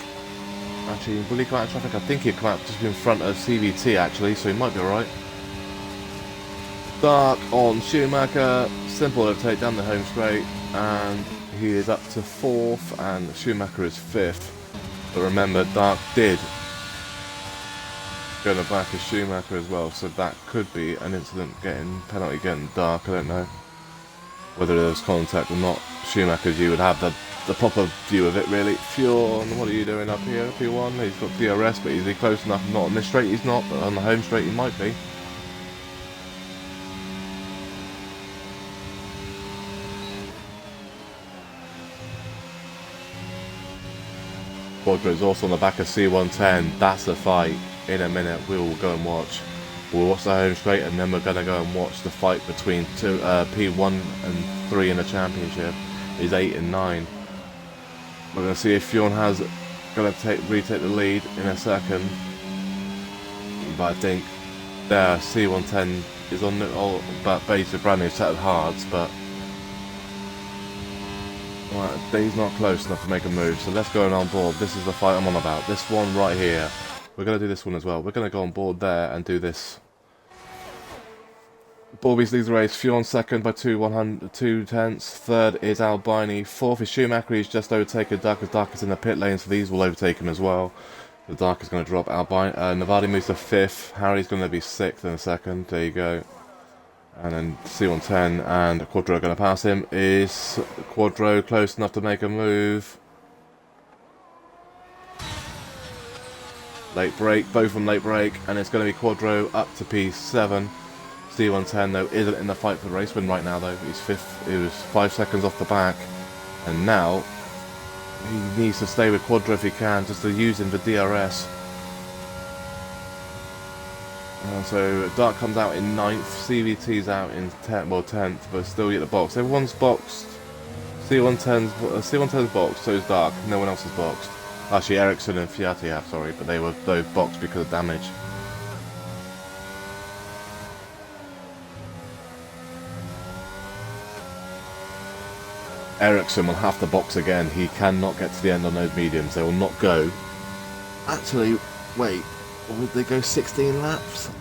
Actually, will he come out in traffic? I think he'll come out just in front of CVT, actually, so he might be alright. Dark on Schumacher. Simple overtake down the home straight, and he is up to 4th, and Schumacher is 5th. But remember, Dark did go in the back of Schumacher as well, so that could be an incident penalty getting Dark. I don't know whether there was contact or not. Schumacher's you would have the proper view of it, really. Fionn, what are you doing up here? P1, he's got DRS, but is he close enough? Not on this straight, he's not, but on the home straight he might be. Quadro's also on the back of C110. That's a fight. In a minute, we will go and watch. We'll watch the home straight, and then we're going to go and watch the fight between P1 and 3 in the championship. Is 8 and 9. We're going to see if Fionn has going to retake the lead in a second. But I think there C110 is on the basically brand new set of hards, but Right, he's not close enough to make a move, so let's go on board. This is the fight I'm on about. This one right here. We're going to do this one as well. We're going to go on board there and do this. Bullbeast leads the race. Fionn second by 2/100 Third is Albini. Fourth is Schumacher. He's just overtaken Dark, as Dark is in the pit lane, so these will overtake him as well. The Dark is going to drop Albini. Navadi moves to fifth. Harry's going to be sixth in a second. There you go. And then C110 and Quadro going to pass him. Is Quadro close enough to make a move? Late break, both from late break, and it's going to be Quadro up to P7. C110 though isn't in the fight for the race win right now though. He's fifth. He was 5 seconds off the back, and now he needs to stay with Quadro if he can, just to use him for DRS. So Dark comes out in 9th, CVT's out in 10th, but still at the box. Everyone's boxed. C110's boxed, so is Dark. No one else is boxed. Actually, Ericsson and Fiati have, sorry, but they were both boxed because of damage. Ericsson will have to box again. He cannot get to the end on those mediums. They will not go. Actually, wait. Would they go 16 laps?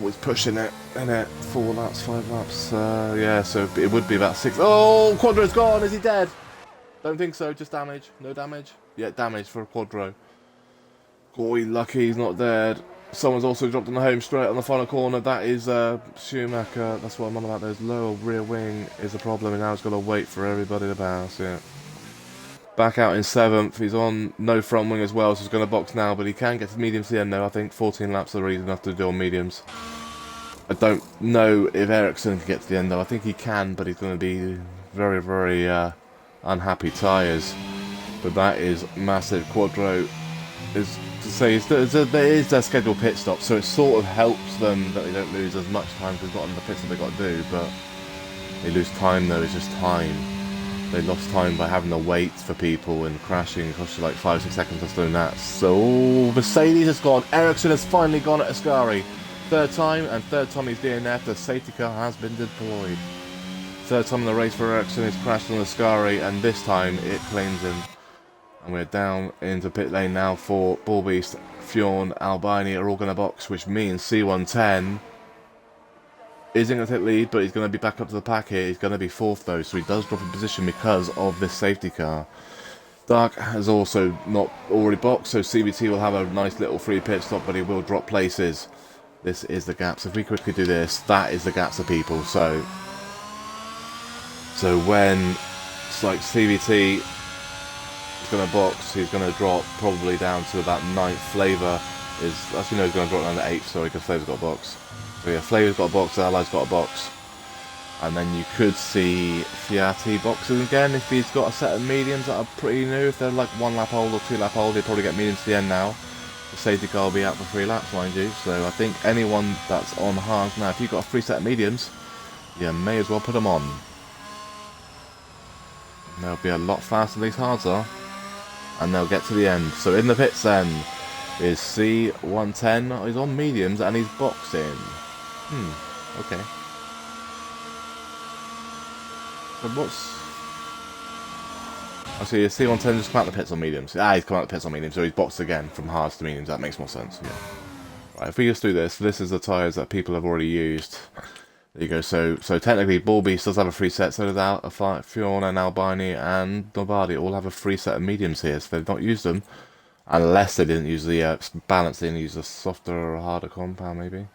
He's pushing it, isn't it? 4 laps, 5 laps. Yeah, so it would be about 6. Oh, Quadro's gone. Is he dead? Don't think so. Just damage. No damage. Yeah, damage for Quadro. Boy, lucky he's not dead. Someone's also dropped on the home straight on the final corner. That is Schumacher. That's what I'm on about. Those lower rear wing is the problem, and now he's got to wait for everybody to bounce. Yeah. Back out in 7th. He's on no front wing as well, so he's going to box now, but he can get to mediums to the end though. I think 14 laps are easy enough to do on mediums. I don't know if Ericsson can get to the end though. I think he can, but he's going to be very, very unhappy tyres. But that is massive. Quadro is to say there is their scheduled pit stop, so it sort of helps them that they don't lose as much time because it's not on the pits that they got to do. But they lose time though. It's just time. They lost time by having to wait for people and crashing. It cost you like 5-6 seconds just doing that. So Mercedes has gone. Ericsson has finally gone at Ascari. Third time, and third time he's DNF. The safety car has been deployed. Third time in the race for Ericsson. He's crashed on Ascari, and this time it claims him. And we're down into pit lane now for Bullbeast. Fionn, Albini are all going to box, which means C110 isn't going to take lead, but he's going to be back up to the pack here. He's going to be 4th though, so he does drop in position because of this safety car. Dark has also not already boxed, so CVT will have a nice little free pit stop, but he will drop places. This is the gaps. If we quickly do this, that is the gaps of people. So when it's like CVT is going to box, he's going to drop probably down to about 9th. Flavor is, actually no, he's going to drop down to 8th, sorry, because Flavor's got a box. So yeah, Flavor's got a box, Allied's got a box. And then you could see Fiati boxing again if he's got a set of mediums that are pretty new. If they're like 1 lap old or 2 lap old, they probably get mediums to the end now. The safety car will be out for 3 laps, mind you. So I think anyone that's on hards now, if you've got a free set of mediums, you may as well put them on. And they'll be a lot faster than these hards are. And they'll get to the end. So in the pits then is C110. He's on mediums and he's boxing. Okay. So what's... I see C110 just come out the pits on mediums. He's come out the pits on mediums, so he's boxed again from hards to mediums. That makes more sense, yeah. Right, if we just do this, this is the tyres that people have already used. There you go, so technically Bullbeast does have a free set, so does Fionn and Albini and Nobody all have a free set of mediums here, so they've not used them. Unless they didn't use the balance, they didn't use a softer or a harder compound, maybe.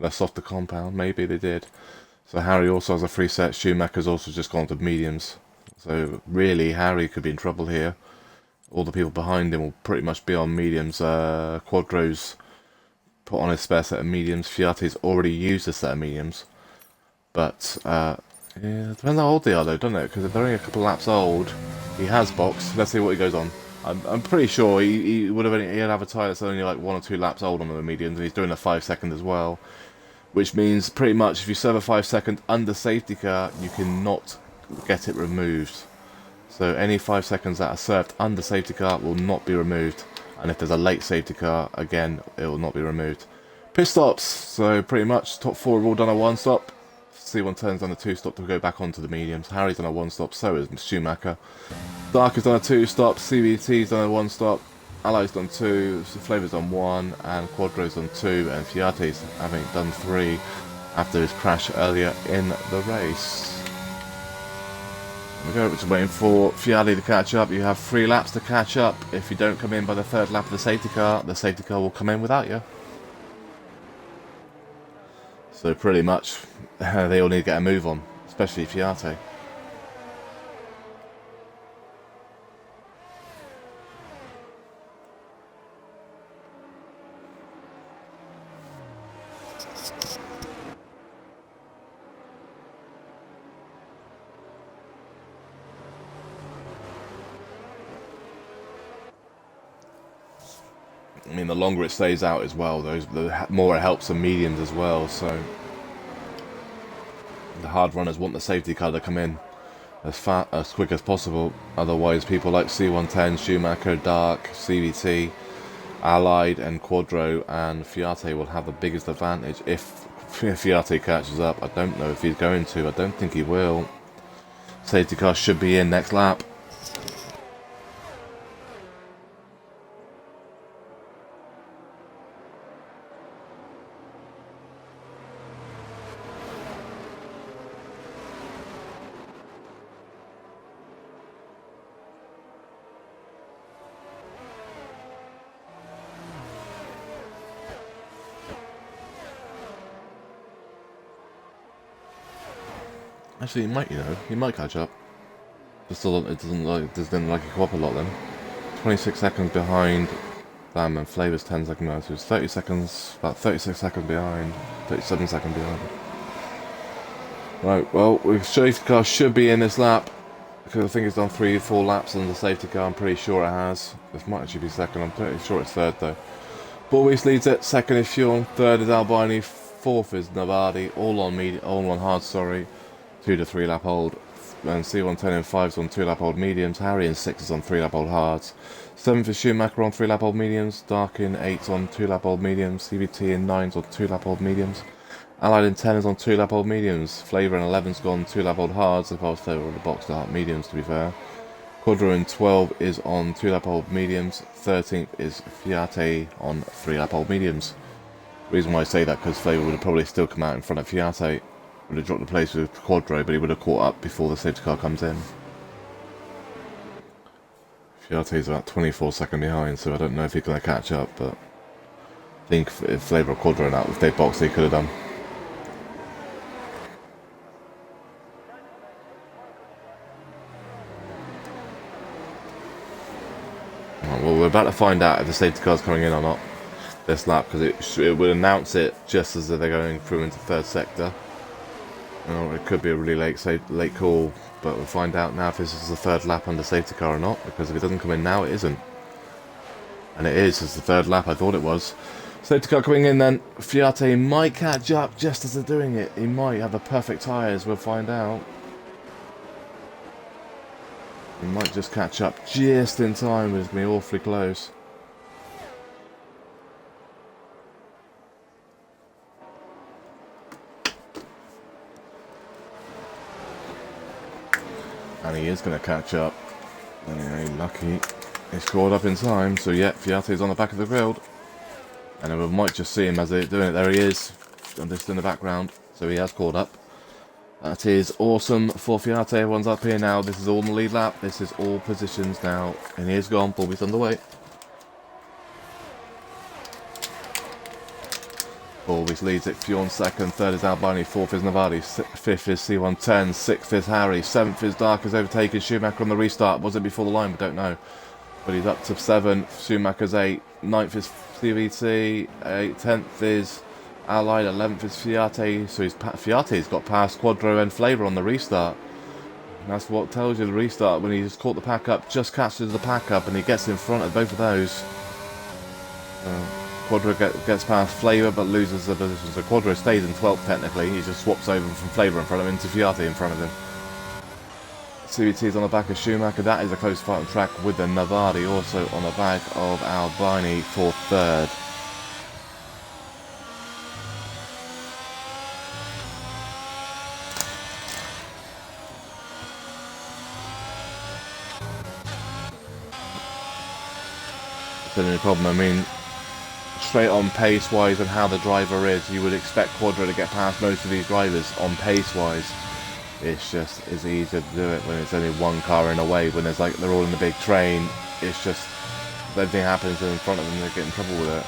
A softer compound, maybe they did. So Harry also has a free set. Schumacher's also just gone to mediums. So really, Harry could be in trouble here. All the people behind him will pretty much be on mediums. Quadro's put on his spare set of mediums. Fiati's already used a set of mediums. But, yeah, it depends how old they are though, doesn't it? Because if they're only a couple of laps old, he has boxed. Let's see what he goes on. I'm pretty sure he'd have a tyre that's only like 1 or 2 laps old on the mediums, and he's doing a 5 second as well. Which means pretty much if you serve a 5 second under safety car, you cannot get it removed. So any 5 seconds that are served under safety car will not be removed. And if there's a late safety car, again, it will not be removed. Pit stops. So pretty much top 4 have all done a 1 stop. C110's on a 2-stop to go back onto the mediums. Harry's on a 1-stop, so is Schumacher. Dark is on a 2-stop, CVT's on a 1-stop, Allied's on 2, Flavor's on 1, and Quadro's on 2, and Fiate's having done 3 after his crash earlier in the race. We're just waiting for Fiat to catch up. You have 3 laps to catch up. If you don't come in by the 3rd lap of the safety car will come in without you. So pretty much, they all need to get a move on, especially Fiat. I mean, the longer it stays out as well, the more it helps the mediums as well. So the hard runners want the safety car to come in as quick as possible. Otherwise, people like C110, Schumacher, Dark, CVT, Allied, and Quadro and Fiat will have the biggest advantage if Fiat catches up. I don't know if he's going to. I don't think he will. Safety car should be in next lap. Actually, he might catch up. It doesn't like it go up a lot then. 26 seconds behind Bam and Flavor's 10 seconds behind, so it's 30 seconds, about 36 seconds behind, 37 seconds behind. Right, well, the safety car should be in this lap, because I think it's done 3 or 4 laps on the safety car, I'm pretty sure it has. This might actually be second, I'm pretty sure it's third though. Borwies leads it, second is Fuel, third is Albini, fourth is Navadi, all on hard, sorry. 2 to 3 lap hold, and C110 and 5's on 2 lap hold mediums, Harry in 6 is on 3 lap hold hards, 7th is Schumacher on 3 lap hold mediums, Dark in 8's on 2 lap hold mediums, CVT in 9's on 2 lap hold mediums, Allied in 10 is on 2 lap hold mediums, Flavor in 11's gone 2 lap hold hards, if I was Flavor on the box start mediums to be fair, Quadro in 12 is on 2 lap hold mediums, 13th is Fiat on 3 lap hold mediums. The reason why I say that because Flavor would have probably still come out in front of Fiat. Would have dropped the place with Quadro, but he would have caught up before the safety car comes in. Fiat is about 24 seconds behind, so I don't know if he's going to catch up, but I think if Flavor or Quadro out, if they boxed, they could have done. Right, well, we're about to find out if the safety car's coming in or not this lap, because it would announce it just as they're going through into 3rd sector. It could be a really late call, but we'll find out now if this is the 3rd lap under safety car or not, because if it doesn't come in now, it isn't. And it is, it's the 3rd lap, I thought it was. Safety car coming in then, Fiat might catch up just as they're doing it. He might have the perfect tyres, we'll find out. He might just catch up just in time, it's going to be awfully close. And he is going to catch up. Anyway, lucky. He's caught up in time. So, yeah, Fiat is on the back of the grid. And we might just see him as they're doing it. There he is. Just in the background. So he has caught up. That is awesome for Fiat. Everyone's up here now. This is all in the lead lap. This is all positions now. And he is gone. Borwies underway. Borwies leads it. Fuel second. Third is Albini. Fourth is Navadi. Fifth is C110. Sixth is Harry. Seventh is Dark has overtaken Schumacher on the restart. Was it before the line? We don't know. But he's up to 7. Schumacher's 8. 9th is CVT. 10th is Allied. 11th is Fiat. So Fiat's got past Quadro and Flavor on the restart. And that's what tells you the restart. When he just caught the pack up, just catches the pack up, and he gets in front of both of those. Quadro gets past Flavor but loses the position, so Quadro stays in 12th technically. He just swaps over from Flavor in front of him to Fiat in front of him. CVT's on the back of Schumacher. That is a close fight on track with the Navadi also on the back of Albini for 3rd. the only problem. I mean, straight on pace-wise and how the driver is, you would expect Quadro to get past most of these drivers on pace-wise. It's just, it's easier to do it when it's only one car in a way. When there's like, they're all in the big train, it's just, if anything happens in front of them, they get in trouble with it.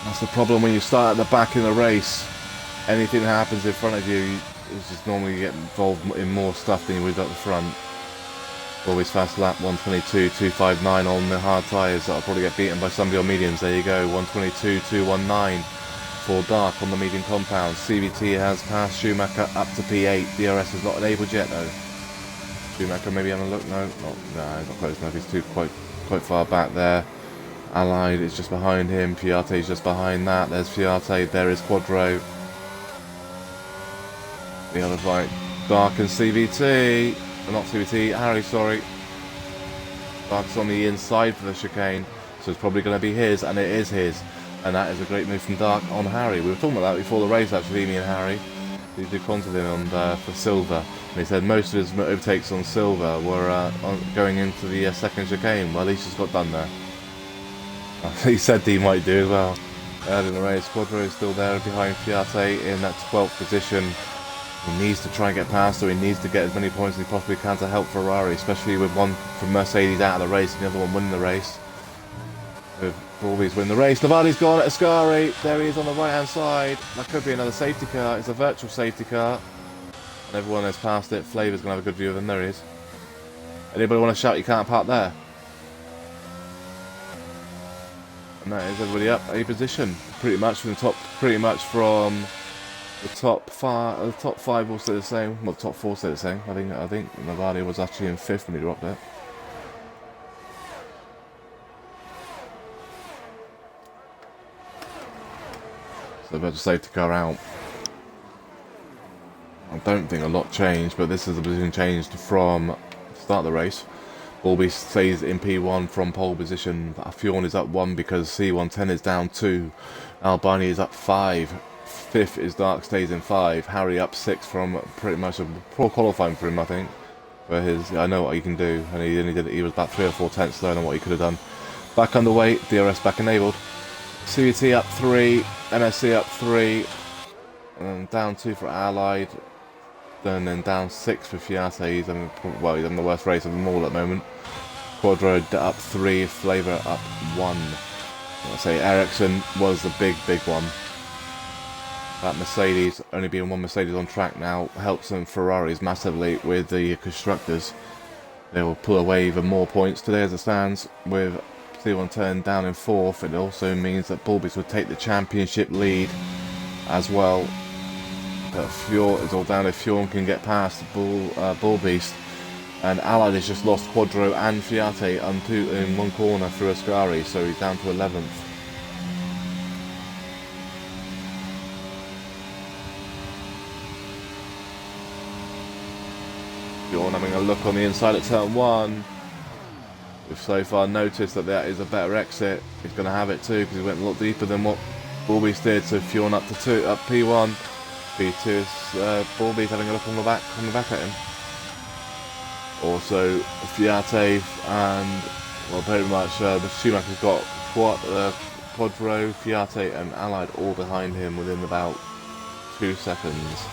That's the problem when you start at the back in the race. Anything that happens in front of you is just normally you get involved in more stuff than you would at the front. Always fast lap 122.259 on the hard tyres. That'll probably get beaten by somebody on mediums. There you go, 122.219 for Dark on the medium compound. CVT has passed Schumacher up to P8. DRS is not enabled yet though. Schumacher maybe having a look. No, he's not close enough. He's quite far back there. Allied is just behind him. Fiat is just behind that. There's Fiat. There is Quadro. The other right, Dark and CVT. Not CVT, Harry, sorry. Dark's on the inside for the chicane, so it's probably going to be his, and it is his. And that is a great move from Dark on Harry. We were talking about that before the race, actually, me and Harry. We did contact him for Silver, and he said most of his overtakes on Silver were going into the second chicane. Well, at least he's got done there. He said he might do as well. Early in the race, Quadro is still there behind Fiat in that 12th position. He needs to try and get past, so he needs to get as many points as he possibly can to help Ferrari, especially with one from Mercedes out of the race and the other one winning the race. With Balbies winning the race. Navali's gone at Ascari. There he is on the right hand side. That could be another safety car. It's a virtual safety car. And everyone has passed it. Flavor's going to have a good view of him. There he is. Anybody want to shout you can't park there? And that is everybody up a position. Pretty much from the top, the top five all stay the same. Well, the top four stay the same. I think Navali was actually in 5th when he dropped it. So they've had to safety car out. I don't think a lot changed, but this is the position changed from the start of the race. Balby stays in P1 from pole position. Fionn is up 1 because C110 is down 2. Albani is up 5. 5th is Dark, stays in 5. Harry up 6 from pretty much a poor qualifying for him, I think. For his, I know what he can do, and he only did. He was about 3 or 4 tenths lower than what he could have done. Back underway, DRS back enabled. CVT up 3, MSC up 3, and down 2 for Allied. And then down 6 for Fiat. He's having the worst race of them all at the moment. Quadro up 3, Flavor up 1. I say Ericsson was the big one. That Mercedes, only being one Mercedes on track now, helps them Ferraris massively with the constructors. They will pull away even more points today as it stands, with C110 down in 4th. It also means that Bulbies would take the championship lead as well. But Fjord is all down if Fjord can get past Bullbeast. And Allied has just lost Quadro and Fiat in one corner through Ascari, so he's down to 11th. Fjord having a look on the inside at turn 1. We've so far noticed that is a better exit. He's going to have it too because he went a lot deeper than what Bullbeast did. So Fjord up to 2, up P1. P2 is Bullbeast having a look on the back at him. Also Fiat and pretty much the Schumacher's got Quadro, Fiat and Allied all behind him within about 2 seconds.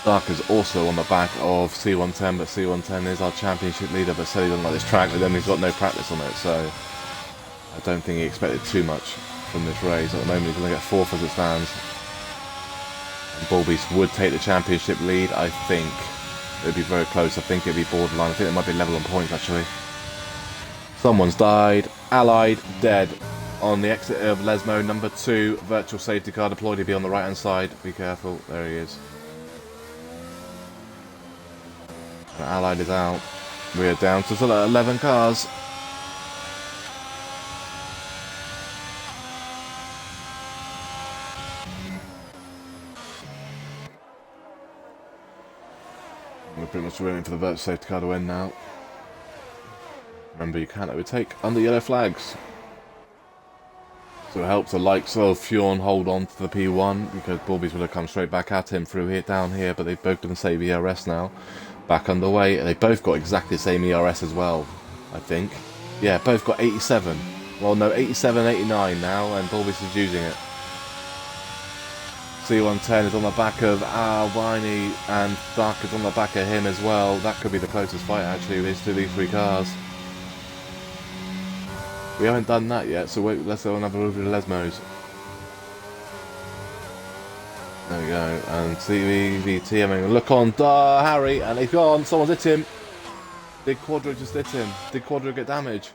Dark is also on the back of C110, but C110 is our championship leader, but said he doesn't like this track, with him he's got no practice on it, so I don't think he expected too much from this race. At the moment he's going to get 4th as it stands. And Bullbeast would take the championship lead, I think. It would be very close, I think it would be borderline. I think it might be level on points actually. Someone's died. Allied dead. On the exit of Lesmo, number 2, virtual safety car deployed. He'll be on the right hand side. Be careful. There he is. And Allied is out. We are down to 11 cars. We're pretty much waiting for the virtual safety car to end now. Remember, you can't overtake under yellow flags. So it helps the likes of Fjorn hold on to the P1 because Bulbies would have come straight back at him through here, down here, but they've both done the same ERS now. Back underway, and they both got exactly the same ERS as well. I think. Yeah, both got 87. Well, no, 87, 89 now, and Bullbeast is using it. C110 is on the back of Albini, and Dark is on the back of him as well. That could be the closest fight, actually, these three cars. We haven't done that yet, so wait, let's go and have a look at the Lesmos. There we go, and CVT having a look on Harry, and he's gone. Someone's hit him. Did Quadro just hit him? Did Quadro get damage?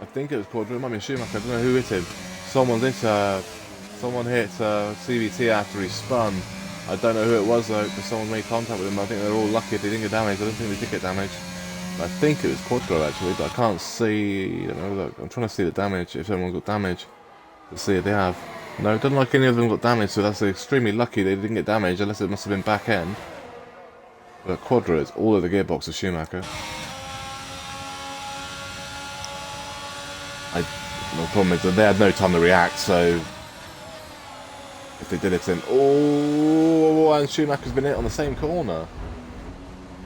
I think it was Quadro, it might be Schumacher, I don't know who hit him. Someone hit CVT after he spun. I don't know who it was though, because someone made contact with him. I think they're all lucky if they didn't get damaged. I don't think they did get damaged. I think it was Quadro actually, but I can't see. I don't know, look, I'm trying to see the damage, if anyone got damage. To see if they have. No, it doesn't look like any of them got damage, so that's extremely lucky they didn't get damaged, unless it must have been back end. But Quadro is all of the gearbox of Schumacher. The problem is that they had no time to react, so if they did it in... Oh, and Schumacher's been hit on the same corner.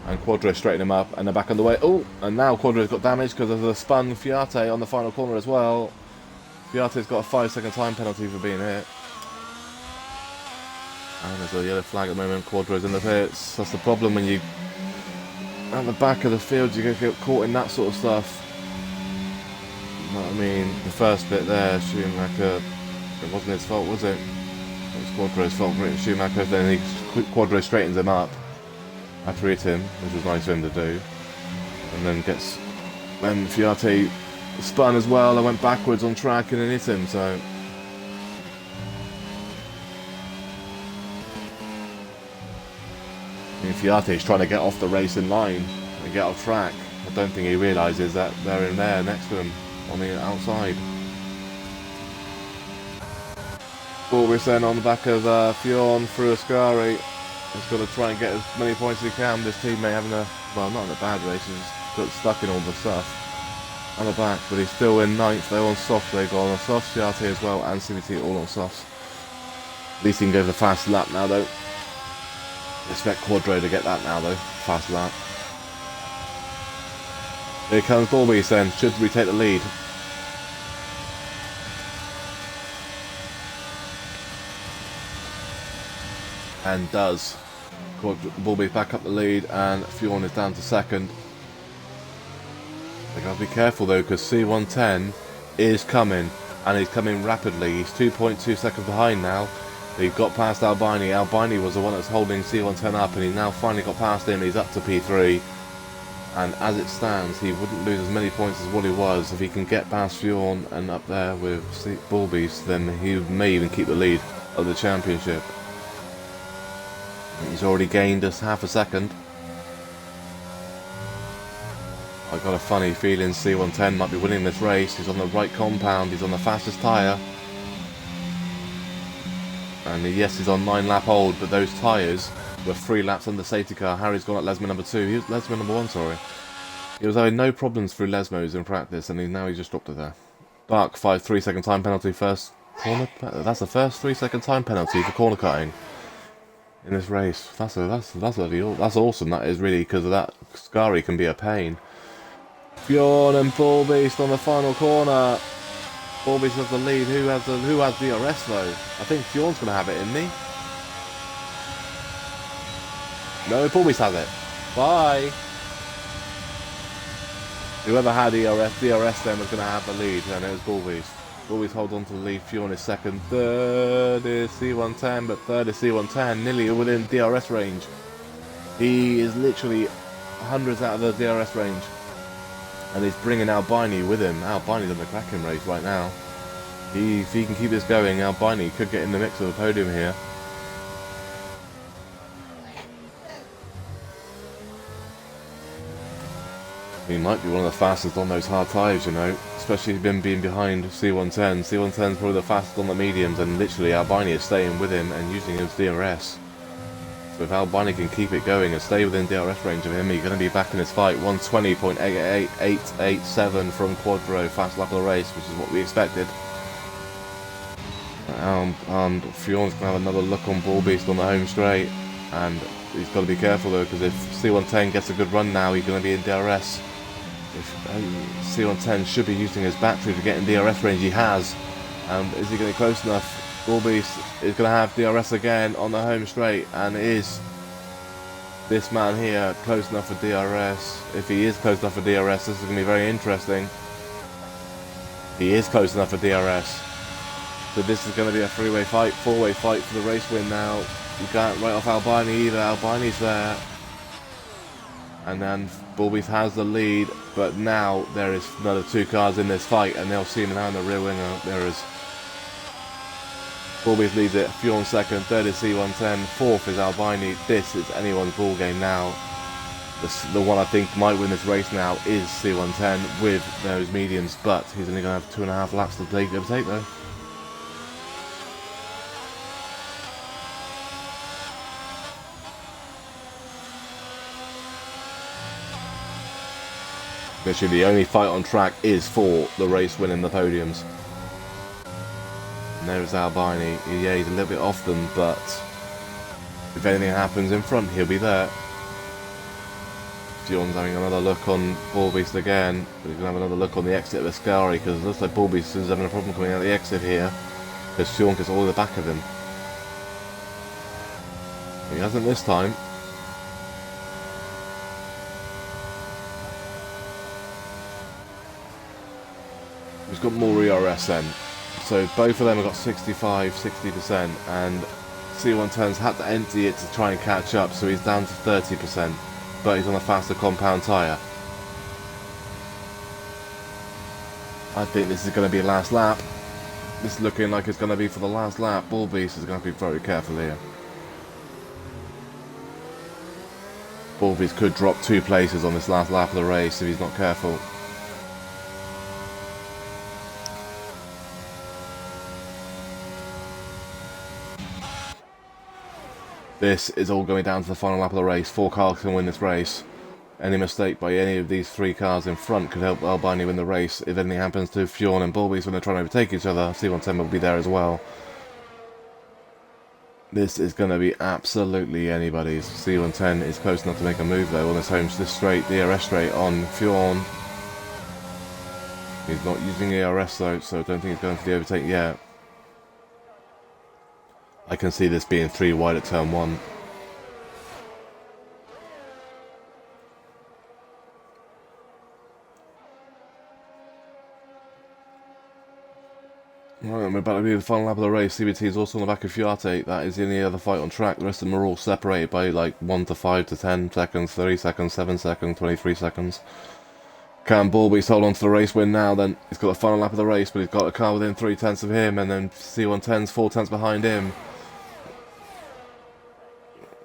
And Quadro straightened him up, and they're back on the way. Oh, and now Quadro's got damage because of the spun Fiat on the final corner as well. Fiat's got a 5-second time penalty for being hit. And there's a yellow flag at the moment. Quadro's in the pits. That's the problem when you... At the back of the field, you get caught in that sort of stuff. I mean, the first bit there, Schumacher, it wasn't his fault, was it? It was Quadro's fault for Schumacher, then Quadro straightens him up after hit him, which was nice of him to do. And then Fiat spun as well and went backwards on track and then hit him, so... I mean, Fiat's trying to get off the racing line and get off track. I don't think he realises that they're in there next to him. On the outside. Bullbeast then on the back of Fionn through Ascari. He's got to try and get as many points as he can. This teammate having a, well, not in a bad race, he's got stuck in all the stuff on the back, but he's still in 9th. They're on soft, they go on a soft, CRT as well, and CVT all on softs. At least he can go for the fast lap now though. Expect Quadro to get that now though, fast lap. Here comes Bullbeast then, should retake the lead. And does. Bullbeast back up the lead and Fionn is down to 2nd. They gotta be careful though, because C110 is coming, and he's coming rapidly. He's 2.2 seconds behind now. He got past Albini. Albini was the one that's holding C110 up, and he now finally got past him. He's up to P3. And as it stands, he wouldn't lose as many points as what he was. If he can get past Fionn and up there with Bullbeast, then he may even keep the lead of the championship. He's already gained us half a second. I've got a funny feeling C110 might be winning this race. He's on the right compound, he's on the fastest tyre. And yes, he's on 9-lap old, but those tyres were 3 laps under safety car. Harry's gone at Lesmo number 2. He was Lesmo number 1, sorry. He was having no problems through Lesmos in practice, and now he's just dropped it there. Dark 3-second time penalty first corner. That's the first 3-second time penalty for corner cutting in this race. That's awesome. That is really, because of that. Ascari can be a pain. Fionn and Bullbeast on the final corner. Bullbeast has the lead. Who has DRS though? I think Fionn's gonna have it, isn't he? No, Bullbeast has it. Bye. Whoever had DRS then was going to have the lead, and it was Bullbeast. Bullbeast holds on to the lead. Fionn is 2nd. 3rd is C110, but 3rd is C110, nearly within DRS range. He is literally hundreds out of the DRS range. And he's bringing Albini with him. Albini's in the cracking race right now. If he can keep this going, Albini could get in the mix of the podium here. He might be one of the fastest on those hard tyres, you know, especially him being behind C110. C110's probably the fastest on the mediums, and literally Albini is staying with him and using his DRS. So if Albini can keep it going and stay within DRS range of him, he's going to be back in his fight. 120.887 from Quadro, fast lap of the race, which is what we expected. And Fionn's going to have another look on Bullbeast on the home straight, and he's got to be careful though, because if C110 gets a good run now, he's going to be in DRS. If C110 should be using his battery to get in DRS range, he has. Is he going to be close enough? Bullbeast is going to have DRS again on the home straight, and is this man here close enough for DRS? If he is close enough for DRS, this is going to be very interesting. He is close enough for DRS. So this is going to be a three-way fight, four-way fight for the race win now. You can't write off Albani either. Albani's there. And then Bullbeast has the lead, but now there is another two cars in this fight, and they'll see him now in the rear winner. There is Bullbeast leads it, Fjorn second, third is C110, fourth is Albani. This is anyone's ball game now. The one I think might win this race now is C110 with those mediums, but he's only going to have 2.5 laps to overtake though. Literally the only fight on track is for the race winning the podiums. And there's Albani. Yeah, he's a little bit off them, but if anything happens in front, he'll be there. Fjorn's having another look on Bullbeast again, but he's going to have another look on the exit of Ascari, because it looks like Bullbeast is having a problem coming out of the exit here, because Fjorn gets all the back of him. He hasn't this time. He's got more ERS then. So both of them have got 65, 60%, and C110's had to empty it to try and catch up, so he's down to 30%, but he's on a faster compound tyre. I think this is going to be last lap. This is looking like it's going to be for the last lap. Bullbeast is going to be very careful here. Bullbeast could drop 2 places on this last lap of the race if he's not careful. This is all going down to the final lap of the race. 4 cars can win this race. Any mistake by any of these 3 cars in front could help Albani win the race. If anything happens to Fjorn and Bullbeast when they're trying to overtake each other, C110 will be there as well. This is going to be absolutely anybody's. C110 is close enough to make a move though on this straight, DRS straight on Fjorn. He's not using ERS though, so I don't think he's going for the overtake yet. I can see this being 3 wide at turn 1. Right, we're about to be the final lap of the race. CVT is also on the back of Fiat. That is the only other fight on track. The rest of them are all separated by like 1 to 5 to 10 seconds, 30 seconds, 7 seconds, 23 seconds. Can Bullbeast hold on to the race win now then? He's got the final lap of the race, but he's got a car within 3 tenths of him, and then C110's 4 tenths behind him.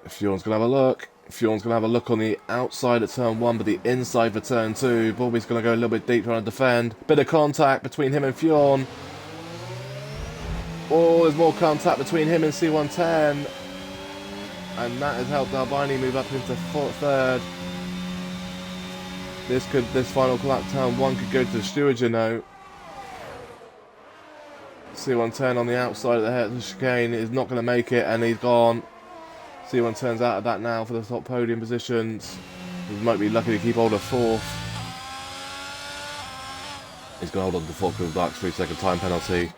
Fjorn's going to have a look. Fjorn's going to have a look on the outside at turn 1, but the inside for turn 2. Bullbeast's going to go a little bit deep trying to defend. Bit of contact between him and Fjorn. Oh, there's more contact between him and C110. And that has helped Albani move up into 3rd. This final lap turn 1 could go to the stewards, you know. C110 on the outside of the head of the chicane is not going to make it, and he's gone. C110's out of that now for the top podium positions. He might be lucky to keep hold of 4th. He's going to hold on to 4th with a dark 3-second time penalty.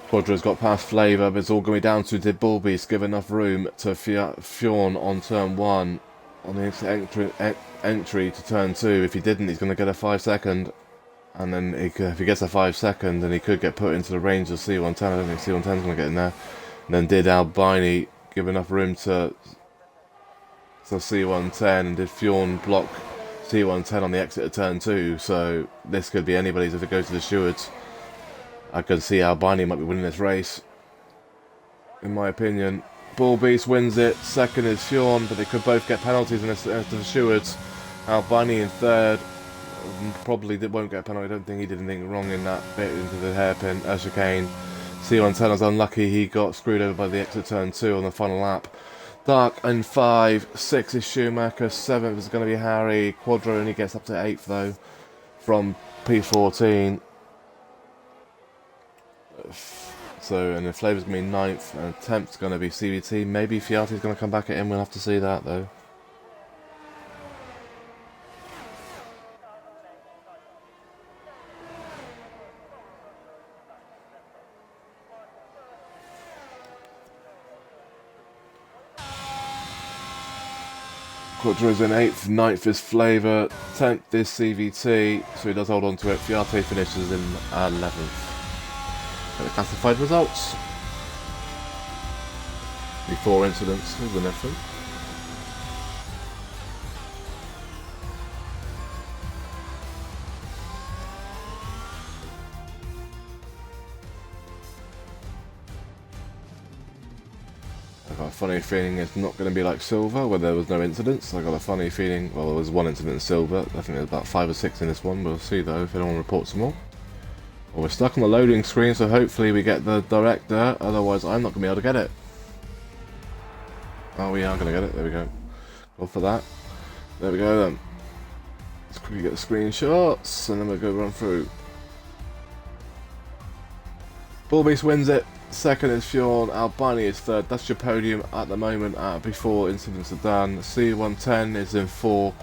Quadra's got past Flavour, but it's all going down to did Bullbeast give enough room to Fjorn on turn 1 on the entry to turn 2. If he didn't, he's going to get a 5-second. And then if he gets a 5-second, then he could get put into the range of C110. I don't think C110's going to get in there. And then did Albani give enough room to C110, and did Fjorn block C110 on the exit of turn 2? So this could be anybody's if it goes to the stewards. I can see Albani might be winning this race, in my opinion. Bullbeast wins it. 2nd is Fjorn, but they could both get penalties in this to the stewards. Albani in 3rd. Probably won't get a penalty. I don't think he did anything wrong in that bit into the hairpin chicane. C110 was unlucky. He got screwed over by the exit turn 2 on the final lap. Dark in 5. 6 is Schumacher. 7th is going to be Harry. Quadro only gets up to 8th though from P14. So, and the Flavor's going to be 9th, and 10th's going to be CVT. Maybe Fiati's going to come back at him. We'll have to see that, though. Quattro's in 8th, 9th is Flavor, 10th is CVT, so he does hold on to it. Fiati finishes in 11th. The classified results. Before incidents, here's the next one. I've got a funny feeling it's not going to be like Silver, where there was no incidents. I've got a funny feeling, well, there was one incident in Silver. I think there's about 5 or 6 in this one. We'll see, though, if anyone reports some more. Well, we're stuck on the loading screen, so hopefully we get the director. Otherwise, I'm not going to be able to get it. Oh, we are going to get it. There we go. Go for that. There we go, then. Let's quickly get the screenshots, and then we'll go run through. Bullbeast wins it. Second is Fjorn, Albini is third. That's your podium at the moment before incidents are done. C110 is in 4,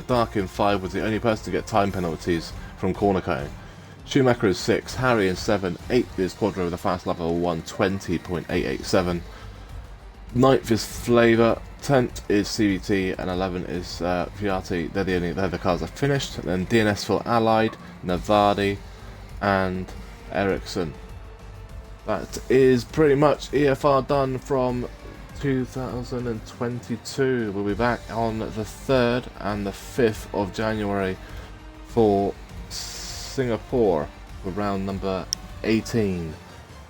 Dark in 5 was the only person to get time penalties from corner cutting. Schumacher is 6, Harry in 7, 8th is Quadro with a fast lap of 120.887. 9th is Flavor, 10th is CVT, and 11th is Fiati. They're the cars that finished. And then DNS for Allied, Navadi, and Ericsson. That is pretty much EFR done from 2022. We'll be back on the 3rd and the 5th of January for Singapore for round number 18.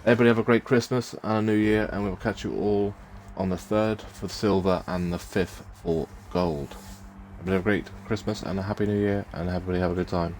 Everybody have a great Christmas and a New Year, and we will catch you all on the 3rd for silver and the 5th for gold. Everybody have a great Christmas and a Happy New Year, and everybody have a good time.